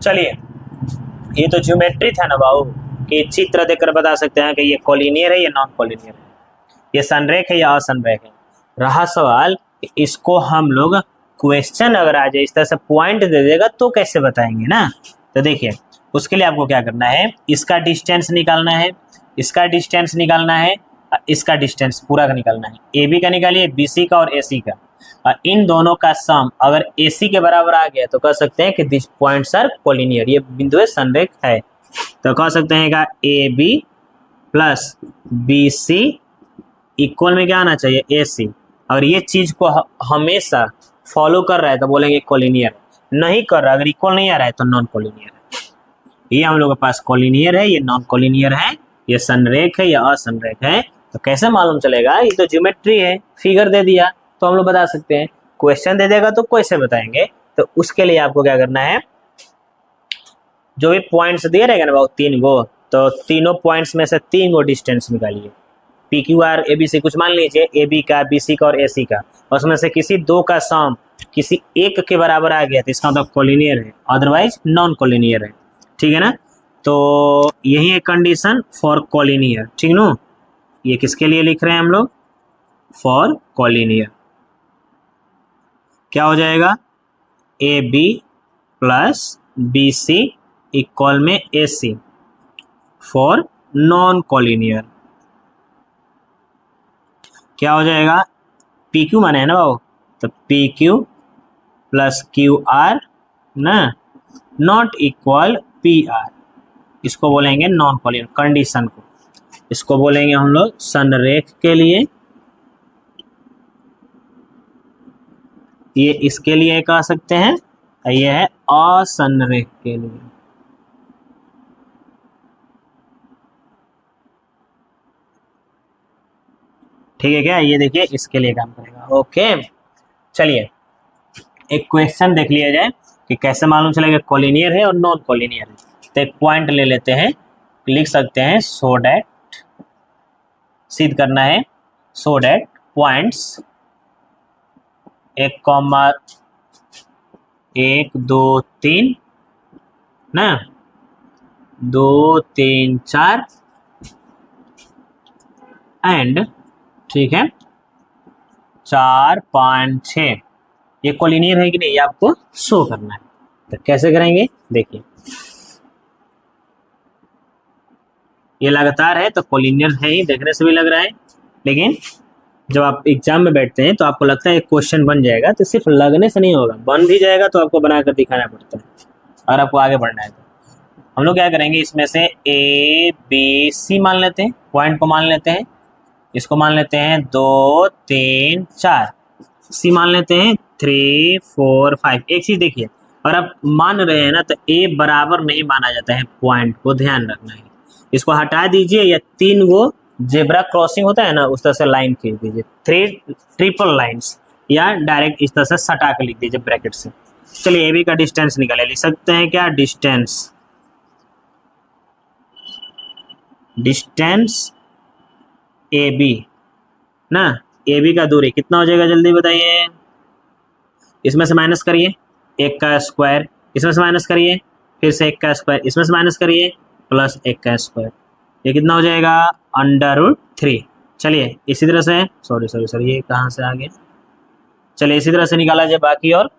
Speaker 1: चलिए ये तो ज्योमेट्री था ना बाबू, कि चित्र देखकर बता सकते हैं कि ये कॉलिनियर है, ये नॉन कॉलिनियर है, ये संरेख है या असंरेख है। रहा सवाल इसको हम लोग क्वेश्चन अगर आ जाए इस तरह से पॉइंट दे देगा तो कैसे बताएंगे ना। तो देखिए उसके लिए आपको क्या करना है, इसका डिस्टेंस निकालना है, इसका डिस्टेंस निकालना है, इसका डिस्टेंस पूरा का निकालना है। ए बी का निकालिए, बी सी का और ए सी का, और इन दोनों का सम अगर ए सी के बराबर आ गया तो कह सकते हैं कि दिस पॉइंट्स आर कॉलिनियर, ये बिंदु संरेख है। तो कह सकते हैं का A B plus B C equal में क्या आना चाहिए, ए सी। अगर ये चीज को हमेशा फॉलो कर रहा है तो बोलेंगे कॉलिनियर, नहीं कर रहा, अगर इक्वल नहीं आ रहा है तो नॉन कॉलिनियर है। ये हम लोग के पास कॉलिनियर है, ये नॉन कॉलिनियर है, ये संरेख है या असंरेख है। तो कैसे मालूम चलेगा, ये तो ज्योमेट्री है, फिगर दे दिया तो हम लोग बता सकते हैं, क्वेश्चन दे देगा तो कैसे बताएंगे। तो उसके लिए आपको क्या करना है, जो भी पॉइंट्स दिए रहेगा ना बहुत 3 गो, तो तीनों पॉइंट्स में से 3 गो डिस्टेंस निकालिए, P Q R A B C, कुछ मान लीजिए ए बी का, बी सी का और ए सी का, उसमें से किसी 2 का सम किसी एक के बराबर आ गया तो इसका मतलब कॉलिनियर है, अदरवाइज नॉन कॉलिनियर है, ठीक है ना। तो यही है कंडीशन फॉर कॉलिनियर, ठीक नो। ये किसके लिए लिख रहे हैं हम लोग, फॉर कॉलिनियर। क्या हो जाएगा, A B plus B C equal में A C for non collinear. क्या हो जाएगा, पी क्यू माने है ना बाबू, तो P Q plus Q R ना नॉट इक्वल पी आर, इसको बोलेंगे नॉन कॉलिनियर कंडीशन को, इसको बोलेंगे हम लोग संरेख के लिए, ये इसके लिए कह सकते हैं, ये है असंरेख के लिए। ठीक है क्या, ये देखिए इसके लिए काम करेगा। ओके चलिए एक क्वेश्चन देख लिया जाए कि कैसे मालूम चलेगा कॉलिनियर है और नॉन कॉलिनियर है। तो एक पॉइंट ले लेते हैं, लिख सकते हैं सो डैट, सिद्ध करना है, सो डैट पॉइंट्स 1, 1 2 3 ना 2 3 4 एंड, ठीक है, 4.6 ये कोलिनियर है कि नहीं, ये आपको शो करना है। तो कैसे करेंगे देखिए, ये लगातार है तो कोलिनियर है ही, देखने से भी लग रहा है, लेकिन जब आप एग्जाम में बैठते हैं तो आपको लगता है एक क्वेश्चन बन जाएगा, तो सिर्फ लगने से नहीं होगा, बन भी जाएगा तो आपको बनाकर दिखाना पड़ता है और आपको आगे बढ़ना है। तो हम लोग क्या करेंगे, इसमें से ए बी सी मान लेते हैं, पॉइंट को मान लेते हैं, इसको मान लेते हैं 2 3 4, सी मान लेते हैं 3 4 5। एक चीज देखिए, और आप मान रहे हैं ना तो ए बराबर नहीं माना जाता है, पॉइंट को ध्यान रखना है। इसको हटा दीजिए या 3 गो जेब्रा क्रॉसिंग होता है ना, उस तरह से लाइन खींच दीजिए, 3 ट्रिपल लाइंस, या डायरेक्ट इस तरह से सटा के लिख दीजिए ब्रैकेट से। चलिए ए बी का डिस्टेंस निकाले, लिख सकते हैं क्या, डिस्टेंस ए बी ना, ए बी का दूरी कितना हो जाएगा जल्दी बताइए। इसमें से माइनस करिए 1 का स्क्वायर, इसमें से माइनस करिए फिर से 1 का स्क्वायर, इसमें से माइनस करिए प्लस 1 का स्क्वायर, ये कितना हो जाएगा, √3। चलिए इसी तरह से, सॉरी ये कहाँ से आ गया, चलिए इसी तरह से निकाला जाए बाकी, और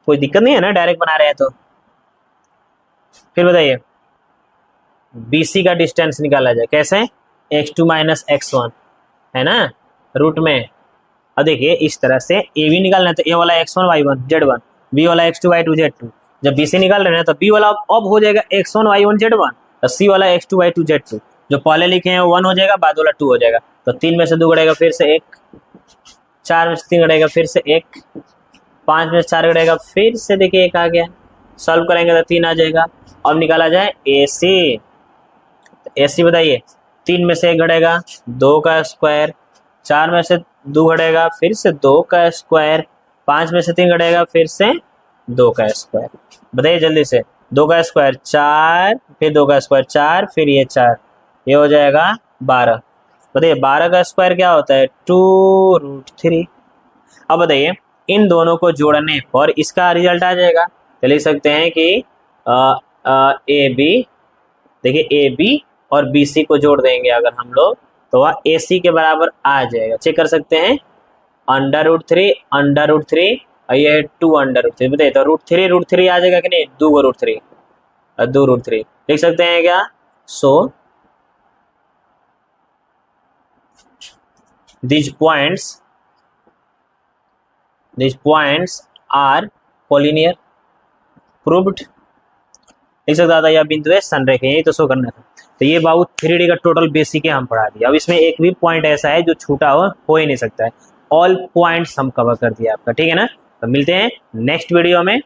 Speaker 1: कोई दिक्कत नहीं है ना, डायरेक्ट बना रहे हैं तो। फिर बताइए BC का डिस्टेंस निकाला जाए कैसे, x2 माइनस x1 है ना, रूट में। अब देखिए इस तरह से ए बी निकालना है तो ए वाला x1 y1 z1, बी वाला x2 y2 z2। जब BC निकाल रहे हैं तो बी वाला अब हो जाएगा x1 y1 z1, तो सी वाला x2 y2 z2। जो पहले लिखे हैं 1 हो जाएगा, बाद वाला 2 हो जाएगा। तो 3 में से 2 गड़ेगा फिर से 1, 4 में से 3 गड़ेगा फिर से 1, 5 में से 4 गड़ेगा फिर से, देखिए 1 आ गया। सॉल्व करेंगे तो 3 आ जाएगा। अब निकाला जाए AC, AC बताइए, 3 में से 1 घटेगा 2 का स्क्वायर, 4 में से 2 घटेगा फिर से 2 का स्क्वायर, 5 में से 3 घटेगा फिर से 2 का स्क्वायर। बताइए जल्दी से, 2 का स्क्वायर 4, फिर 2 का स्क्वायर 4, फिर ये 4, ये हो जाएगा 12। बताइए 12 का स्क्वायर क्या होता है, 2√3। अब बताइए इन दोनों को जोड़ने पर इसका रिजल्ट आ जाएगा, तो लिख सकते हैं कि ए बी, देखिए ए बी और BC को जोड़ देंगे अगर हम लोग, तो वह AC के बराबर आ जाएगा। चेक कर सकते हैं, √3 और ये 2√3। बताइए तो √3 आ जाएगा कि नहीं, 2√3 और 2√3 लिख सकते हैं क्या। सो these points are collinear, proved। लिख सकता था, यह बिंदु है संरेखीय, यही तो शो करना था। तो ये बाबू 3D का टोटल बेसिक है हम पढ़ा दिया। अब इसमें एक भी पॉइंट ऐसा है जो छूटा हो ही नहीं सकता है, ऑल पॉइंट्स हम कवर कर दिया आपका, ठीक है ना। तो मिलते हैं नेक्स्ट वीडियो में।